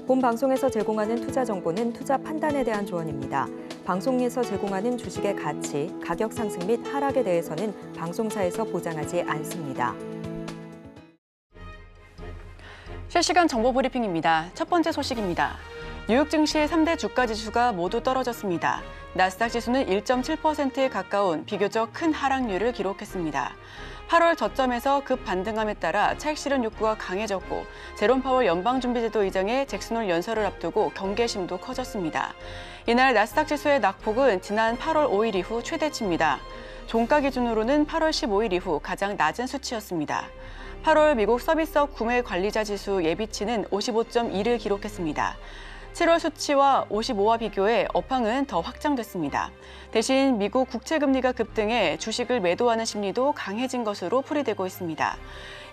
본 방송에서 제공하는 투자 정보는 투자 판단에 대한 조언입니다. 방송에서 제공하는 주식의 가치, 가격 상승 및 하락에 대해서는 방송사에서 보장하지 않습니다. 실시간 정보 브리핑입니다. 첫 번째 소식입니다. 뉴욕 증시의 3대 주가 지수가 모두 떨어졌습니다. 나스닥 지수는 1.7%에 가까운 비교적 큰 하락률을 기록했습니다. 8월 저점에서 급 반등함에 따라 차익 실현 욕구가 강해졌고 제롬 파월 연방준비제도 의장의 잭슨홀 연설을 앞두고 경계심도 커졌습니다. 이날 나스닥 지수의 낙폭은 지난 8월 5일 이후 최대치입니다. 종가 기준으로는 8월 15일 이후 가장 낮은 수치였습니다. 8월 미국 서비스업 구매 관리자 지수 예비치는 55.2를 기록했습니다. 7월 수치와 55와 비교해 업황은 더 확장됐습니다. 대신 미국 국채금리가 급등해 주식을 매도하는 심리도 강해진 것으로 풀이되고 있습니다.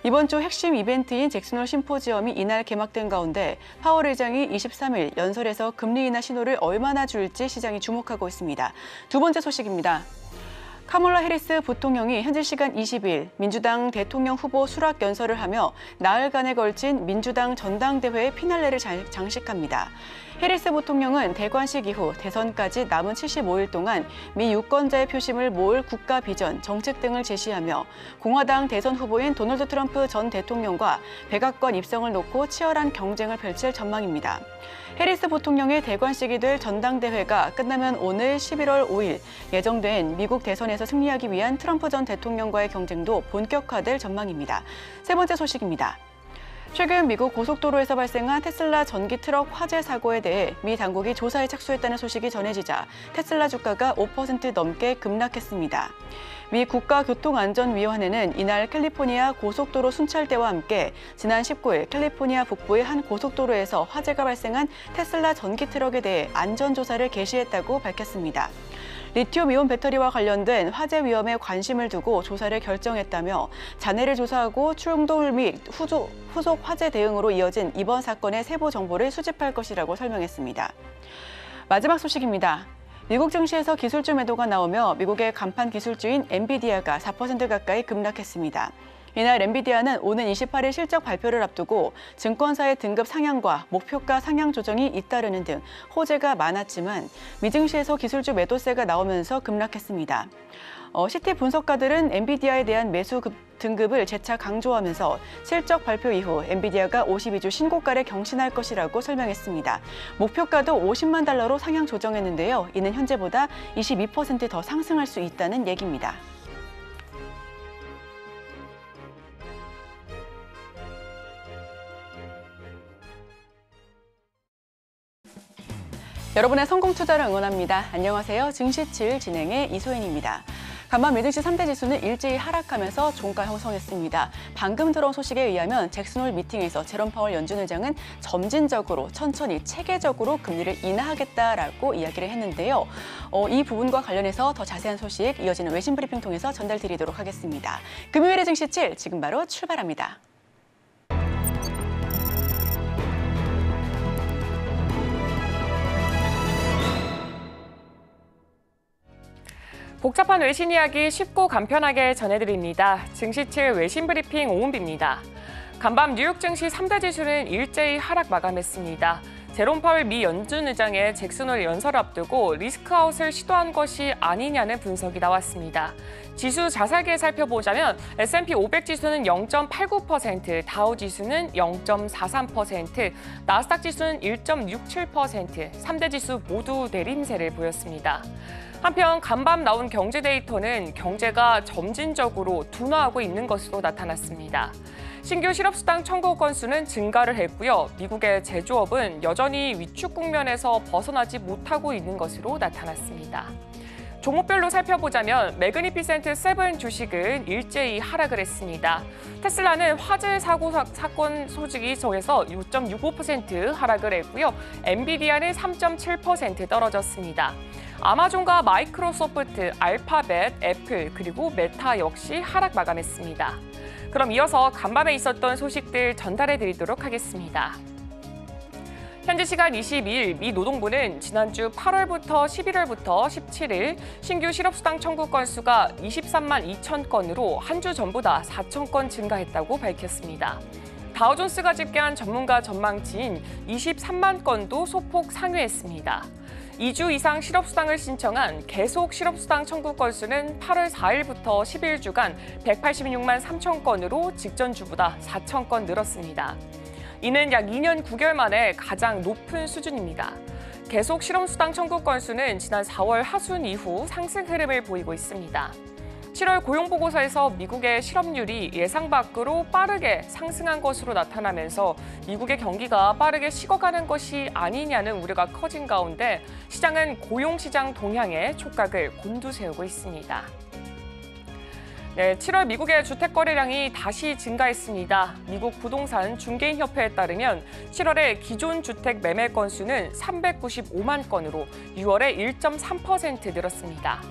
이번 주 핵심 이벤트인 잭슨홀 심포지엄이 이날 개막된 가운데 파월 의장이 23일 연설에서 금리 인하 신호를 얼마나 줄지 시장이 주목하고 있습니다. 두 번째 소식입니다. 카멀라 해리스 부통령이 현지 시간 20일 민주당 대통령 후보 수락 연설을 하며 나흘간에 걸친 민주당 전당대회의 피날레를 장식합니다. 해리스 부통령은 대관식 이후 대선까지 남은 75일 동안 미 유권자의 표심을 모을 국가 비전, 정책 등을 제시하며 공화당 대선 후보인 도널드 트럼프 전 대통령과 백악관 입성을 놓고 치열한 경쟁을 펼칠 전망입니다. 해리스 부통령의 대관식이 될 전당대회가 끝나면 오늘 11월 5일 예정된 미국 대선에서 승리하기 위한 트럼프 전 대통령과의 경쟁도 본격화될 전망입니다. 세 번째 소식입니다. 최근 미국 고속도로에서 발생한 테슬라 전기 트럭 화재 사고에 대해 미 당국이 조사에 착수했다는 소식이 전해지자 테슬라 주가가 5% 넘게 급락했습니다. 미 국가교통안전위원회는 이날 캘리포니아 고속도로 순찰대와 함께 지난 19일 캘리포니아 북부의 한 고속도로에서 화재가 발생한 테슬라 전기 트럭에 대해 안전조사를 개시했다고 밝혔습니다. 리튬이온 배터리와 관련된 화재 위험에 관심을 두고 조사를 결정했다며 잔해를 조사하고 충돌 및 후속 화재 대응으로 이어진 이번 사건의 세부 정보를 수집할 것이라고 설명했습니다. 마지막 소식입니다. 미국 증시에서 기술주 매도가 나오며 미국의 간판 기술주인 엔비디아가 4% 가까이 급락했습니다. 이날 엔비디아는 오는 28일 실적 발표를 앞두고 증권사의 등급 상향과 목표가 상향 조정이 잇따르는 등 호재가 많았지만 미증시에서 기술주 매도세가 나오면서 급락했습니다. 시티 분석가들은 엔비디아에 대한 매수 등급을 재차 강조하면서 실적 발표 이후 엔비디아가 52주 신고가를 경신할 것이라고 설명했습니다. 목표가도 $50만 달러로 상향 조정했는데요. 이는 현재보다 22% 더 상승할 수 있다는 얘기입니다. 여러분의 성공 투자를 응원합니다. 안녕하세요. 증시7 진행의 이소연입니다. 간밤 미증시 3대 지수는 일제히 하락하면서 종가 형성했습니다. 방금 들어온 소식에 의하면 잭슨홀 미팅에서 제롬 파월 연준 의장은 점진적으로 천천히 체계적으로 금리를 인하하겠다라고 이야기를 했는데요. 이 부분과 관련해서 더 자세한 소식 이어지는 외신 브리핑 통해서 전달드리도록 하겠습니다. 금요일의 증시7 지금 바로 출발합니다. 복잡한 외신 이야기 쉽고 간편하게 전해드립니다. 증시7 외신 브리핑 오은비입니다. 간밤 뉴욕 증시 3대 지수는 일제히 하락 마감했습니다. 제롬 파월 미 연준 의장의 잭슨홀 연설을 앞두고 리스크아웃을 시도한 것이 아니냐는 분석이 나왔습니다. 지수 자세하게 살펴보자면 S&P 500 지수는 0.89%, 다우 지수는 0.43%, 나스닥 지수는 1.67%, 3대 지수 모두 내림세를 보였습니다. 한편 간밤 나온 경제 데이터는 경제가 점진적으로 둔화하고 있는 것으로 나타났습니다. 신규 실업수당 청구 건수는 증가를 했고요. 미국의 제조업은 여전히 위축 국면에서 벗어나지 못하고 있는 것으로 나타났습니다. 종목별로 살펴보자면 매그니피센트 7 주식은 일제히 하락을 했습니다. 테슬라는 화재 사건 소식이 속에서 6.65% 하락을 했고요. 엔비디아는 3.7% 떨어졌습니다. 아마존과 마이크로소프트, 알파벳, 애플, 그리고 메타 역시 하락 마감했습니다. 그럼 이어서 간밤에 있었던 소식들 전달해드리도록 하겠습니다. 현지 시간 22일 미 노동부는 지난주 8월부터 11월부터 17일 신규 실업수당 청구 건수가 23만 2천 건으로 한 주 전보다 4천 건 증가했다고 밝혔습니다. 다우존스가 집계한 전문가 전망치인 23만 건도 소폭 상회했습니다. 2주 이상 실업수당을 신청한 계속 실업수당 청구 건수는 8월 4일부터 11주간 186만 3천 건으로 직전 주보다 4천 건 늘었습니다. 이는 약 2년 9개월 만에 가장 높은 수준입니다. 계속 실업수당 청구 건수는 지난 4월 하순 이후 상승 흐름을 보이고 있습니다. 7월 고용보고서에서 미국의 실업률이 예상 밖으로 빠르게 상승한 것으로 나타나면서 미국의 경기가 빠르게 식어가는 것이 아니냐는 우려가 커진 가운데 시장은 고용시장 동향에 촉각을 곤두세우고 있습니다. 네, 7월 미국의 주택 거래량이 다시 증가했습니다. 미국 부동산 중개인협회에 따르면 7월에 기존 주택 매매 건수는 395만 건으로 6월에 1.3% 늘었습니다.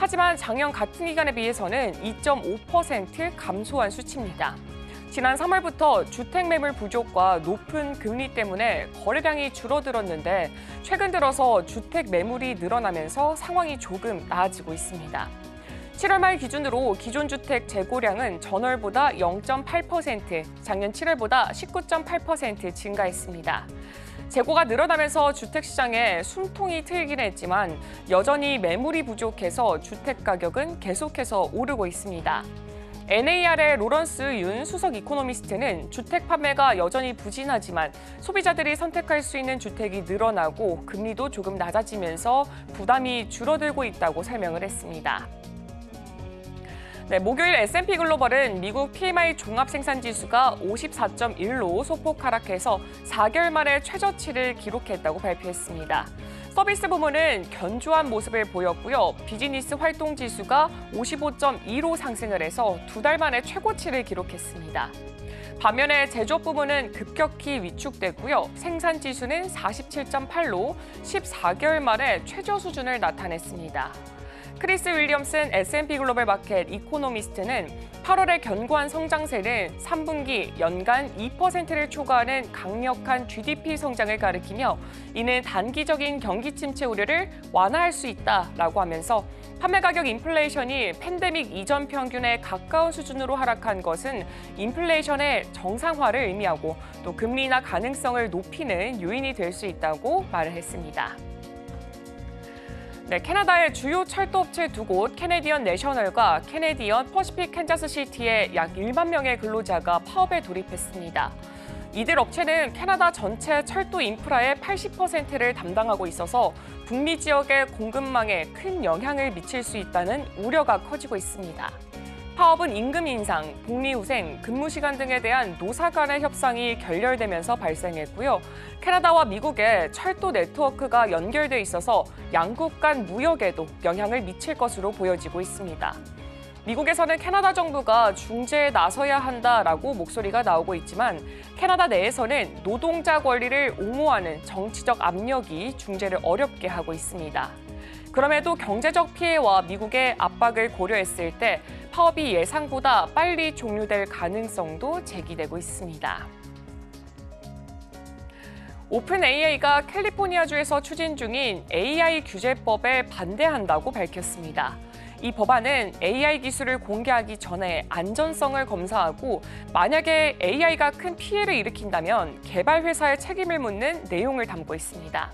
하지만 작년 같은 기간에 비해서는 2.5% 감소한 수치입니다. 지난 3월부터 주택 매물 부족과 높은 금리 때문에 거래량이 줄어들었는데 최근 들어서 주택 매물이 늘어나면서 상황이 조금 나아지고 있습니다. 7월 말 기준으로 기존 주택 재고량은 전월보다 0.8%, 작년 7월보다 19.8% 증가했습니다. 재고가 늘어나면서 주택시장에 숨통이 트이긴 했지만 여전히 매물이 부족해서 주택 가격은 계속해서 오르고 있습니다. NAR의 로런스 윤 수석 이코노미스트는 주택 판매가 여전히 부진하지만 소비자들이 선택할 수 있는 주택이 늘어나고 금리도 조금 낮아지면서 부담이 줄어들고 있다고 설명을 했습니다. 네, 목요일 S&P 글로벌은 미국 PMI 종합생산지수가 54.1로 소폭 하락해서 4개월 만에 최저치를 기록했다고 발표했습니다. 서비스 부문은 견조한 모습을 보였고요. 비즈니스 활동 지수가 55.2로 상승을 해서 2달 만에 최고치를 기록했습니다. 반면에 제조업 부문은 급격히 위축됐고요. 생산 지수는 47.8로 14개월 만에 최저 수준을 나타냈습니다. 크리스 윌리엄슨 S&P 글로벌 마켓 이코노미스트는 8월의 견고한 성장세는 3분기 연간 2%를 초과하는 강력한 GDP 성장을 가리키며 이는 단기적인 경기 침체 우려를 완화할 수 있다라고 하면서 판매 가격 인플레이션이 팬데믹 이전 평균에 가까운 수준으로 하락한 것은 인플레이션의 정상화를 의미하고 또 금리 인하 가능성을 높이는 요인이 될 수 있다고 말을 했습니다. 네, 캐나다의 주요 철도업체 2곳 캐네디언 내셔널과 캐네디언 퍼시픽 캔자스시티의 약 1만 명의 근로자가 파업에 돌입했습니다. 이들 업체는 캐나다 전체 철도 인프라의 80%를 담당하고 있어서 북미 지역의 공급망에 큰 영향을 미칠 수 있다는 우려가 커지고 있습니다. 파업은 임금 인상, 복리후생, 근무시간 등에 대한 노사 간의 협상이 결렬되면서 발생했고요. 캐나다와 미국의 철도 네트워크가 연결돼 있어서 양국 간 무역에도 영향을 미칠 것으로 보여지고 있습니다. 미국에서는 캐나다 정부가 중재에 나서야 한다라고 목소리가 나오고 있지만 캐나다 내에서는 노동자 권리를 옹호하는 정치적 압력이 중재를 어렵게 하고 있습니다. 그럼에도 경제적 피해와 미국의 압박을 고려했을 때 파업이 예상보다 빨리 종료될 가능성도 제기되고 있습니다. 오픈AI가 캘리포니아주에서 추진 중인 AI 규제법에 반대한다고 밝혔습니다. 이 법안은 AI 기술을 공개하기 전에 안전성을 검사하고 만약에 AI가 큰 피해를 일으킨다면 개발 회사의 책임을 묻는 내용을 담고 있습니다.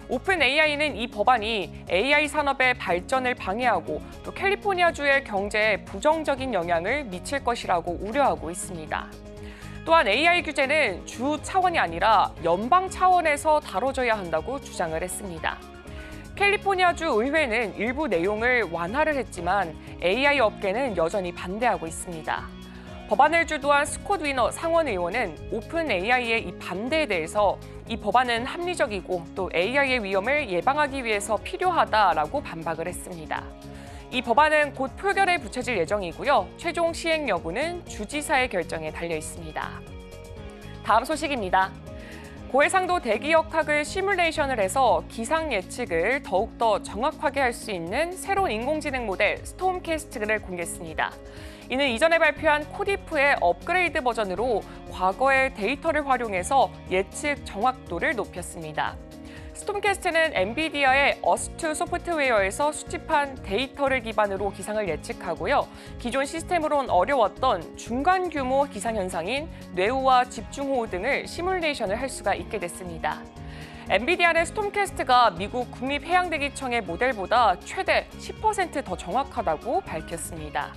오픈AI는 이 법안이 AI 산업의 발전을 방해하고 또 캘리포니아주의 경제에 부정적인 영향을 미칠 것이라고 우려하고 있습니다. 또한 AI 규제는 주 차원이 아니라 연방 차원에서 다뤄져야 한다고 주장을 했습니다. 캘리포니아주 의회는 일부 내용을 완화를 했지만 AI 업계는 여전히 반대하고 있습니다. 법안을 주도한 스콧 위너 상원 의원은 오픈AI의 이 반대에 대해서 이 법안은 합리적이고 또 AI의 위험을 예방하기 위해서 필요하다라고 반박을 했습니다. 이 법안은 곧 표결에 붙여질 예정이고요. 최종 시행 여부는 주지사의 결정에 달려 있습니다. 다음 소식입니다. 고해상도 대기역학을 시뮬레이션을 해서 기상 예측을 더욱더 정확하게 할 수 있는 새로운 인공지능 모델 스톰캐스트를 공개했습니다. 이는 이전에 발표한 코디프의 업그레이드 버전으로 과거의 데이터를 활용해서 예측 정확도를 높였습니다. 스톰캐스트는 엔비디아의 어스트 소프트웨어에서 수집한 데이터를 기반으로 기상을 예측하고요. 기존 시스템으론 어려웠던 중간 규모 기상 현상인 뇌우와 집중호우 등을 시뮬레이션을 할 수가 있게 됐습니다. 엔비디아는 스톰캐스트가 미국 국립해양대기청의 모델보다 최대 10% 더 정확하다고 밝혔습니다.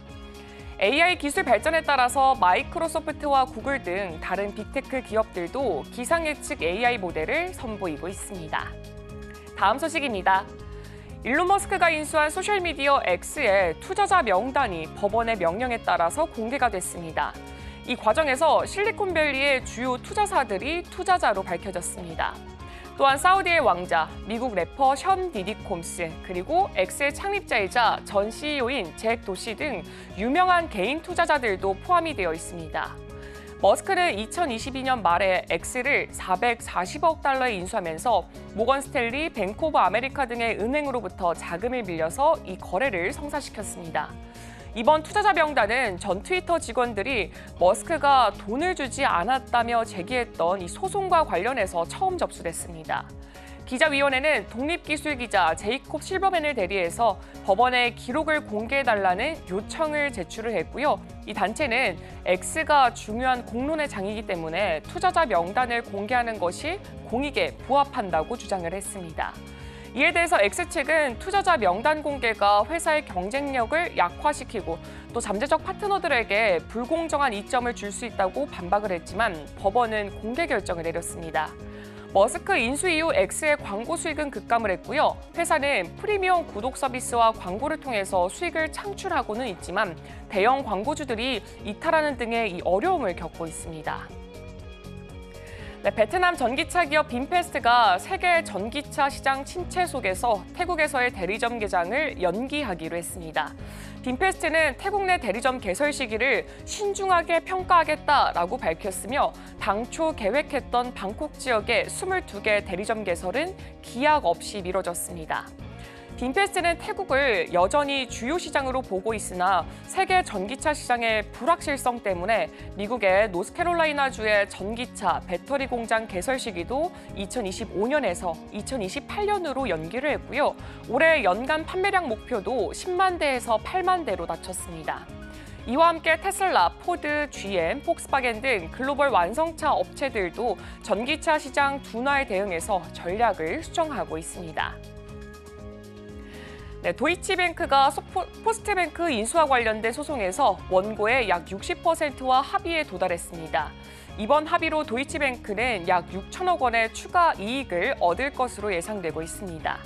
AI 기술 발전에 따라서 마이크로소프트와 구글 등 다른 빅테크 기업들도 기상 예측 AI 모델을 선보이고 있습니다. 다음 소식입니다. 일론 머스크가 인수한 소셜미디어 X의 투자자 명단이 법원의 명령에 따라서 공개가 됐습니다. 이 과정에서 실리콘밸리의 주요 투자사들이 투자자로 밝혀졌습니다. 또한 사우디의 왕자, 미국 래퍼 션 디디 콤스, 그리고 X의 창립자이자 전 CEO인 잭 도시 등 유명한 개인 투자자들도 포함이 되어 있습니다. 머스크는 2022년 말에 X를 440억 달러에 인수하면서 모건 스탠리, 뱅크 오브 아메리카 등의 은행으로부터 자금을 빌려서 이 거래를 성사시켰습니다. 이번 투자자 명단은 전 트위터 직원들이 머스크가 돈을 주지 않았다며 제기했던 이 소송과 관련해서 처음 접수됐습니다. 기자위원회는 독립기술기자 제이콥 실버맨을 대리해서 법원에 기록을 공개해달라는 요청을 제출을 했고요. 이 단체는 X가 중요한 공론의 장이기 때문에 투자자 명단을 공개하는 것이 공익에 부합한다고 주장을 했습니다. 이에 대해서 X측은 투자자 명단 공개가 회사의 경쟁력을 약화시키고 또 잠재적 파트너들에게 불공정한 이점을 줄 수 있다고 반박을 했지만 법원은 공개 결정을 내렸습니다. 머스크 인수 이후 X의 광고 수익은 급감을 했고요. 회사는 프리미엄 구독 서비스와 광고를 통해서 수익을 창출하고는 있지만 대형 광고주들이 이탈하는 등의 이 어려움을 겪고 있습니다. 베트남 전기차 기업 빈페스트가 세계 전기차 시장 침체 속에서 태국에서의 대리점 개장을 연기하기로 했습니다. 빈페스트는 태국 내 대리점 개설 시기를 신중하게 평가하겠다라고 밝혔으며 당초 계획했던 방콕 지역의 22개 대리점 개설은 기약 없이 미뤄졌습니다. 빈페스트는 태국을 여전히 주요 시장으로 보고 있으나 세계 전기차 시장의 불확실성 때문에 미국의 노스캐롤라이나주의 전기차 배터리 공장 개설 시기도 2025년에서 2028년으로 연기를 했고요. 올해 연간 판매량 목표도 10만 대에서 8만 대로 낮췄습니다. 이와 함께 테슬라, 포드, GM, 폭스바겐 등 글로벌 완성차 업체들도 전기차 시장 둔화에 대응해서 전략을 수정하고 있습니다. 도이치뱅크가 포스트뱅크 인수와 관련된 소송에서 원고의 약 60%와 합의에 도달했습니다. 이번 합의로 도이치뱅크는 약 6천억 원의 추가 이익을 얻을 것으로 예상되고 있습니다.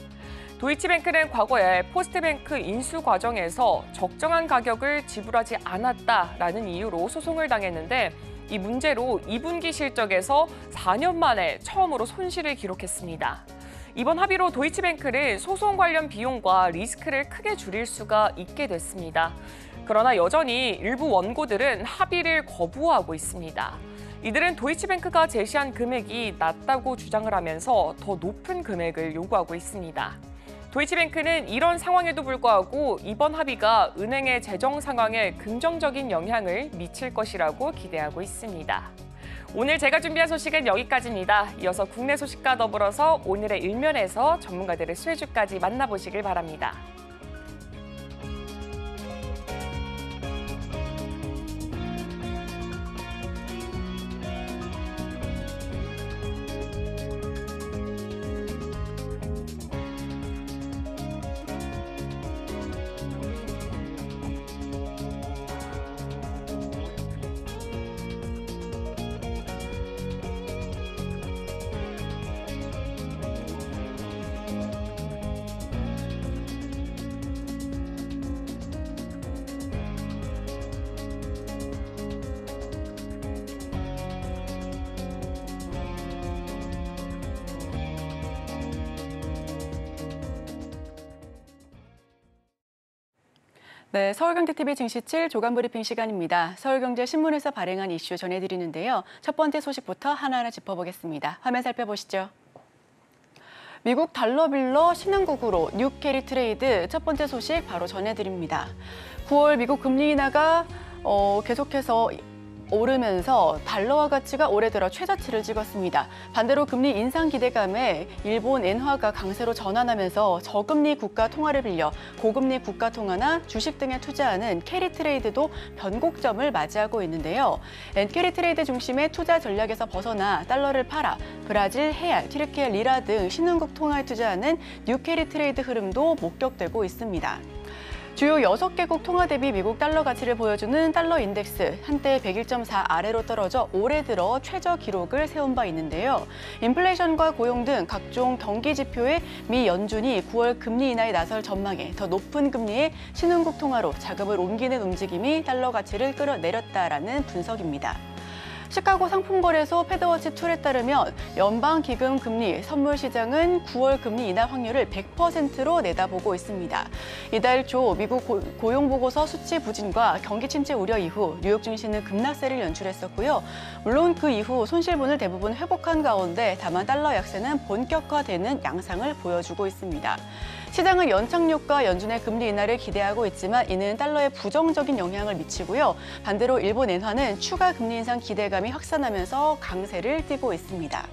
도이치뱅크는 과거에 포스트뱅크 인수 과정에서 적정한 가격을 지불하지 않았다라는 이유로 소송을 당했는데 이 문제로 2분기 실적에서 4년 만에 처음으로 손실을 기록했습니다. 이번 합의로 도이치뱅크는 소송 관련 비용과 리스크를 크게 줄일 수가 있게 됐습니다. 그러나 여전히 일부 원고들은 합의를 거부하고 있습니다. 이들은 도이치뱅크가 제시한 금액이 낮다고 주장을 하면서 더 높은 금액을 요구하고 있습니다. 도이치뱅크는 이런 상황에도 불구하고 이번 합의가 은행의 재정 상황에 긍정적인 영향을 미칠 것이라고 기대하고 있습니다. 오늘 제가 준비한 소식은 여기까지입니다. 이어서 국내 소식과 더불어서 오늘의 일면에서 전문가들의 수혜주까지 만나보시길 바랍니다. 네, 서울경제TV 증시 7 조간 브리핑 시간입니다. 서울경제신문에서 발행한 이슈 전해드리는데요. 첫 번째 소식부터 하나하나 짚어보겠습니다. 화면 살펴보시죠. 미국 달러 빌러 신흥국으로 뉴 캐리 트레이드 첫 번째 소식 바로 전해드립니다. 9월 미국 금리 인하가 계속해서 오르면서 달러화 가치가 올해 들어 최저치를 찍었습니다. 반대로 금리 인상 기대감에 일본 엔화가 강세로 전환하면서 저금리 국가 통화를 빌려 고금리 국가 통화나 주식 등에 투자하는 캐리 트레이드도 변곡점을 맞이하고 있는데요. 엔캐리 트레이드 중심의 투자 전략에서 벗어나 달러를 팔아 브라질, 헤알, 튀르키예 리라 등 신흥국 통화에 투자하는 뉴캐리 트레이드 흐름도 목격되고 있습니다. 주요 6개국 통화 대비 미국 달러 가치를 보여주는 달러 인덱스 한때 101.4 아래로 떨어져 올해 들어 최저 기록을 세운 바 있는데요. 인플레이션과 고용 등 각종 경기 지표에 미 연준이 9월 금리 인하에 나설 전망에 더 높은 금리의 신흥국 통화로 자금을 옮기는 움직임이 달러 가치를 끌어내렸다라는 분석입니다. 시카고 상품거래소 패드워치2에 따르면 연방기금 금리 선물 시장은 9월 금리 인하 확률을 100%로 내다보고 있습니다. 이달 초 미국 고용보고서 수치 부진과 경기 침체 우려 이후 뉴욕 증시는 급락세를 연출했었고요. 물론 그 이후 손실분을 대부분 회복한 가운데 다만 달러 약세는 본격화되는 양상을 보여주고 있습니다. 시장은 연착륙과 연준의 금리 인하를 기대하고 있지만 이는 달러에 부정적인 영향을 미치고요. 반대로 일본 엔화는 추가 금리 인상 기대감이 확산하면서 강세를 띠고 있습니다.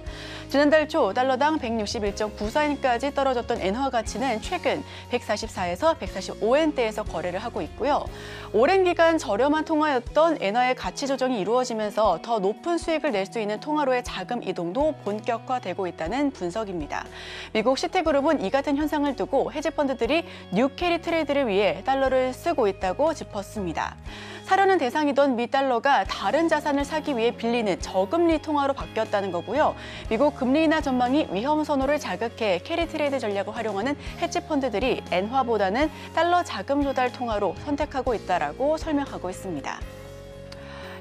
지난달 초 달러당 161.94엔까지 떨어졌던 엔화 가치는 최근 144에서 145엔대에서 거래를 하고 있고요. 오랜 기간 저렴한 통화였던 엔화의 가치 조정이 이루어지면서 더 높은 수익을 낼 수 있는 통화로의 자금 이동도 본격화되고 있다는 분석입니다. 미국 시티그룹은 이 같은 현상을 두고 헤지펀드들이 뉴캐리 트레이드를 위해 달러를 쓰고 있다고 짚었습니다. 사려는 대상이던 미 달러가 다른 자산을 사기 위해 빌리는 저금리 통화로 바뀌었다는 거고요. 미국 금리 인하 전망이 위험 선호를 자극해 캐리 트레이드 전략을 활용하는 헤지펀드들이 엔화보다는 달러 자금 조달 통화로 선택하고 있다라고 설명하고 있습니다.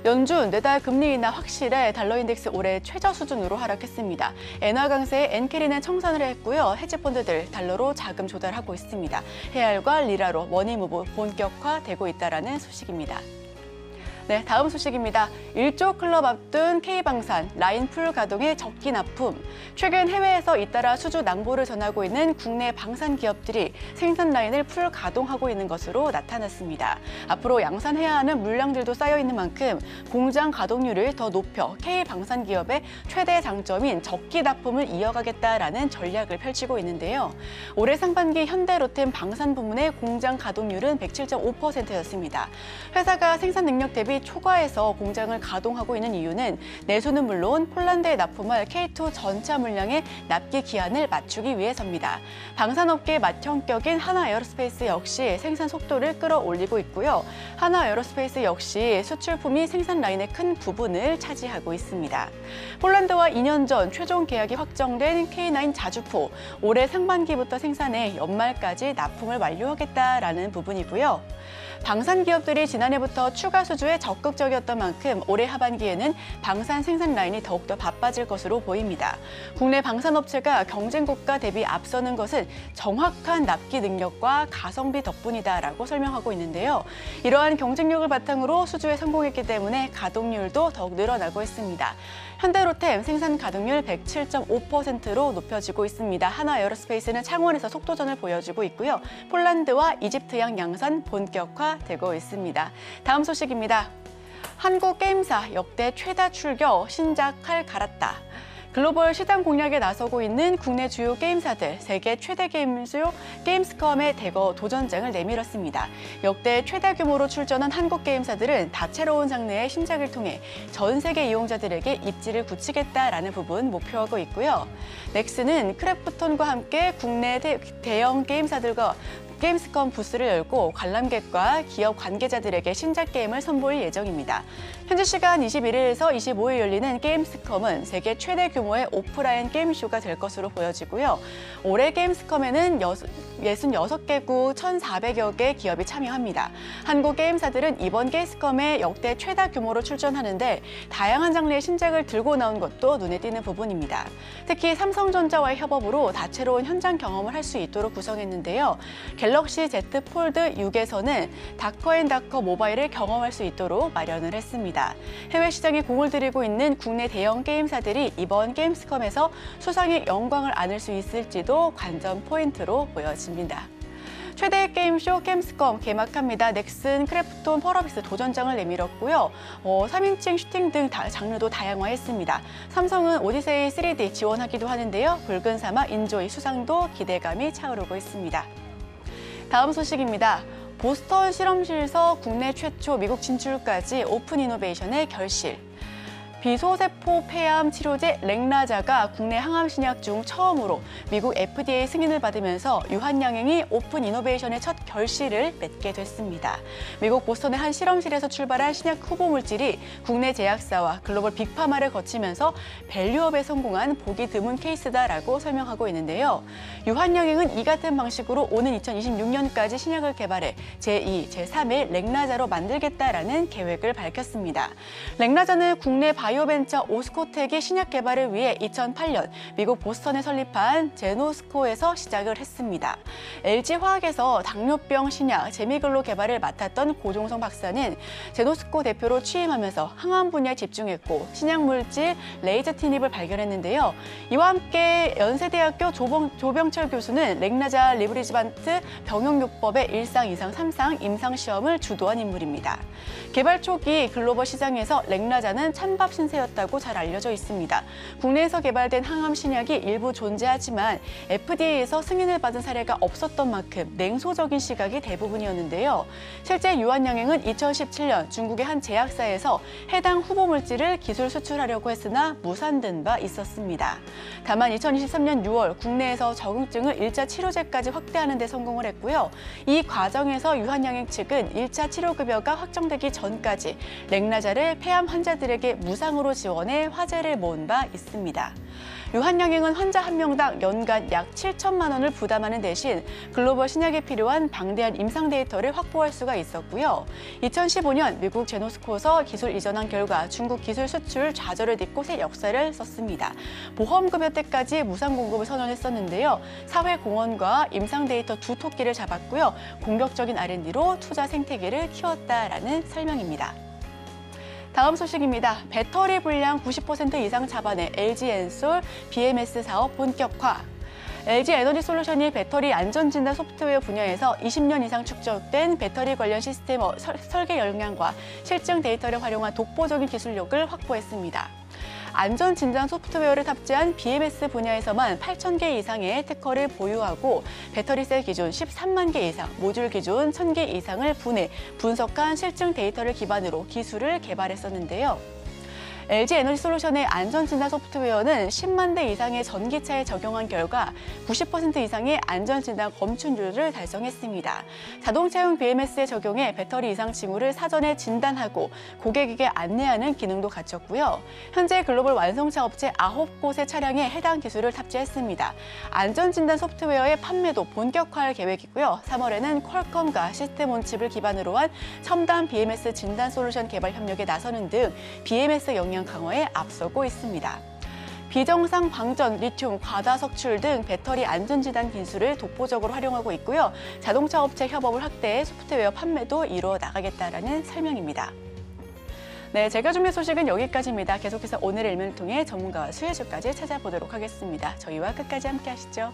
연준 내달 금리 인하 확실해 달러 인덱스 올해 최저 수준으로 하락했습니다. 엔화 강세에 엔캐리는 청산을 했고요. 헤지펀드들 달러로 자금 조달하고 있습니다. 헤알과 리라로 머니 무브 본격화되고 있다라는 소식입니다. 네, 다음 소식입니다. 1조 클럽 앞둔 K방산, 라인 풀 가동의 적기 납품. 최근 해외에서 잇따라 수주 낭보를 전하고 있는 국내 방산 기업들이 생산 라인을 풀 가동하고 있는 것으로 나타났습니다. 앞으로 양산해야 하는 물량들도 쌓여 있는 만큼 공장 가동률을 더 높여 K방산 기업의 최대 장점인 적기 납품을 이어가겠다라는 전략을 펼치고 있는데요. 올해 상반기 현대로템 방산 부문의 공장 가동률은 107.5%였습니다. 회사가 생산 능력 대비 초과해서 공장을 가동하고 있는 이유는 내수는 물론 폴란드에 납품할 K2 전차 물량의 납기 기한을 맞추기 위해서입니다. 방산업계의 맏형격인 하나에어로스페이스 역시 생산 속도를 끌어올리고 있고요. 하나에어로스페이스 역시 수출품이 생산 라인의 큰 부분을 차지하고 있습니다. 폴란드와 2년 전 최종 계약이 확정된 K9 자주포, 올해 상반기부터 생산해 연말까지 납품을 완료하겠다라는 부분이고요. 방산 기업들이 지난해부터 추가 수주에 적극적이었던 만큼 올해 하반기에는 방산 생산 라인이 더욱더 바빠질 것으로 보입니다. 국내 방산업체가 경쟁국가 대비 앞서는 것은 정확한 납기 능력과 가성비 덕분이다라고 설명하고 있는데요. 이러한 경쟁력을 바탕으로 수주에 성공했기 때문에 가동률도 더욱 늘어나고 있습니다. 현대로템 생산 가동률 107.5%로 높여지고 있습니다. 하나에어로스페이스는 창원에서 속도전을 보여주고 있고요. 폴란드와 이집트양 양산 본격화되고 있습니다. 다음 소식입니다. 한국 게임사 역대 최다 출격, 신작 칼 갈았다. 글로벌 시장 공략에 나서고 있는 국내 주요 게임사들, 세계 최대 게임쇼 게임스컴의 대거 도전장을 내밀었습니다. 역대 최다 규모로 출전한 한국 게임사들은 다채로운 장르의 신작을 통해 전 세계 이용자들에게 입지를 굳히겠다라는 부분 목표하고 있고요. 넥슨은 크래프톤과 함께 국내 대형 게임사들과 게임스컴 부스를 열고 관람객과 기업 관계자들에게 신작 게임을 선보일 예정입니다. 현지 시간 21일에서 25일 열리는 게임스컴은 세계 최대 규모의 오프라인 게임쇼가 될 것으로 보여지고요. 올해 게임스컴에는 66개국 1,400여 개 기업이 참여합니다. 한국 게임사들은 이번 게임스컴에 역대 최다 규모로 출전하는데 다양한 장르의 신작을 들고 나온 것도 눈에 띄는 부분입니다. 특히 삼성전자와의 협업으로 다채로운 현장 경험을 할 수 있도록 구성했는데요. 갤럭시 Z 폴드 6에서는 다커앤다커 모바일을 경험할 수 있도록 마련을 했습니다. 해외 시장에 공을 들이고 있는 국내 대형 게임사들이 이번 게임스컴에서 수상의 영광을 안을 수 있을지도 관전 포인트로 보여집니다. 최대 게임쇼 캠스컴 개막합니다. 넥슨, 크래프톤, 펄어비스 도전장을 내밀었고요. 3인칭 슈팅 등 장르도 다양화했습니다. 삼성은 오디세이 3D 지원하기도 하는데요. 붉은 사막 인조이 수상도 기대감이 차오르고 있습니다. 다음 소식입니다. 보스턴 실험실에서 국내 최초 미국 진출까지 오픈 이노베이션의 결실. 비소세포 폐암 치료제 렉나자가 국내 항암 신약 중 처음으로 미국 FDA 승인을 받으면서 유한양행이 오픈 이노베이션의 첫 결실을 맺게 됐습니다. 미국 보스턴의 한 실험실에서 출발한 신약 후보 물질이 국내 제약사와 글로벌 빅파마를 거치면서 밸류업에 성공한 보기 드문 케이스다라고 설명하고 있는데요. 유한양행은 이 같은 방식으로 오는 2026년까지 신약을 개발해 제2, 제3의 렉나자로 만들겠다라는 계획을 밝혔습니다. 렉나자는 국내 바이오벤처 오스코텍이 신약 개발을 위해 2008년 미국 보스턴에 설립한 제노스코에서 시작을 했습니다. LG화학에서 당뇨병 신약 제미글로 개발을 맡았던 고종성 박사는 제노스코 대표로 취임하면서 항암 분야에 집중했고 신약 물질 레이저티닙을 발견했는데요. 이와 함께 연세대학교 조병철 교수는 렉나자 리브리지반트 병용요법의 1상, 2상, 3상 임상 시험을 주도한 인물입니다. 개발 초기 글로벌 시장에서 렉나자는 찬밥 신세였다고 잘 알려져 있습니다. 국내에서 개발된 항암 신약이 일부 존재하지만 FDA에서 승인을 받은 사례가 없었던 만큼 냉소적인 시각이 대부분이었는데요. 실제 유한양행은 2017년 중국의 한 제약사에서 해당 후보 물질을 기술 수출하려고 했으나 무산된 바 있었습니다. 다만 2023년 6월 국내에서 적응증을 1차 치료제까지 확대하는 데 성공을 했고요. 이 과정에서 유한양행 측은 1차 치료급여가 확정되기 전까지 렉나자를 폐암 환자들에게 무상으로 지원해 화제를 모은 바 있습니다. 유한양행은 환자 한 명당 연간 약 7천만 원을 부담하는 대신 글로벌 신약에 필요한 방대한 임상 데이터를 확보할 수가 있었고요. 2015년 미국 제노스코에서 기술 이전한 결과 중국 기술 수출 좌절을 딛고 새 역사를 썼습니다. 보험급여 때까지 무상 공급을 선언했었는데요. 사회공헌과 임상 데이터 두 토끼를 잡았고요. 공격적인 R&D로 투자 생태계를 키웠다라는 설명입니다. 다음 소식입니다. 배터리 분량 90% 이상 잡아낸 LG엔솔 BMS 사업 본격화. LG에너지솔루션이 배터리 안전진단 소프트웨어 분야에서 20년 이상 축적된 배터리 관련 시스템 설계 역량과 실증 데이터를 활용한 독보적인 기술력을 확보했습니다. 안전진단 소프트웨어를 탑재한 BMS 분야에서만 8,000개 이상의 특허를 보유하고 배터리셀 기준 13만 개 이상, 모듈 기준 1,000개 이상을 분석한 실증 데이터를 기반으로 기술을 개발했었는데요. LG에너지솔루션의 안전진단 소프트웨어는 10만 대 이상의 전기차에 적용한 결과 90% 이상의 안전진단 검출률을 달성했습니다. 자동차용 BMS에 적용해 배터리 이상 징후를 사전에 진단하고 고객에게 안내하는 기능도 갖췄고요. 현재 글로벌 완성차 업체 9곳의 차량에 해당 기술을 탑재했습니다. 안전진단 소프트웨어의 판매도 본격화할 계획이고요. 3월에는 퀄컴과 시스템 온칩을 기반으로 한 첨단 BMS 진단 솔루션 개발 협력에 나서는 등 BMS 역량 강화에 앞서고 있습니다. 비정상 방전, 리튬, 과다 석출 등 배터리 안전진단 기술을 독보적으로 활용하고 있고요. 자동차 업체 협업을 확대해 소프트웨어 판매도 이루어 나가겠다라는 설명입니다. 네, 제가 준비한 소식은 여기까지입니다. 계속해서 오늘의 일면을 통해 전문가와 수혜주까지 찾아보도록 하겠습니다. 저희와 끝까지 함께 하시죠.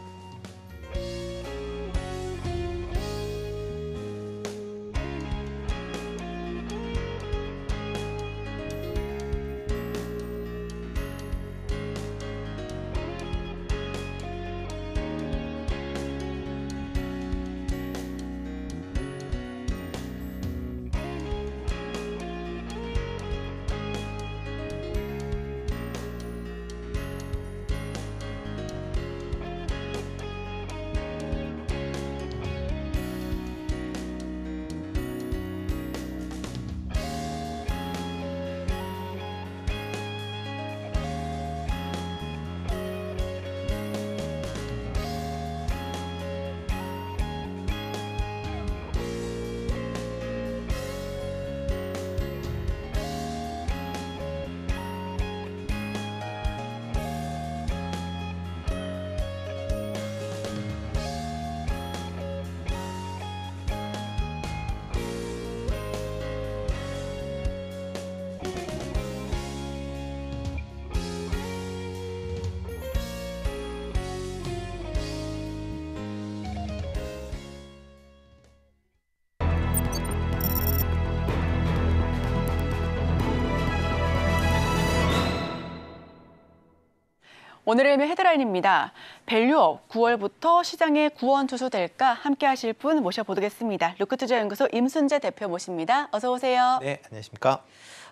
오늘의 헤드라인입니다. 밸류업 9월부터 시장에 구원 투수될까 함께 하실 분 모셔보겠습니다. 루크투자연구소 임순재 대표 모십니다. 어서 오세요. 네, 안녕하십니까.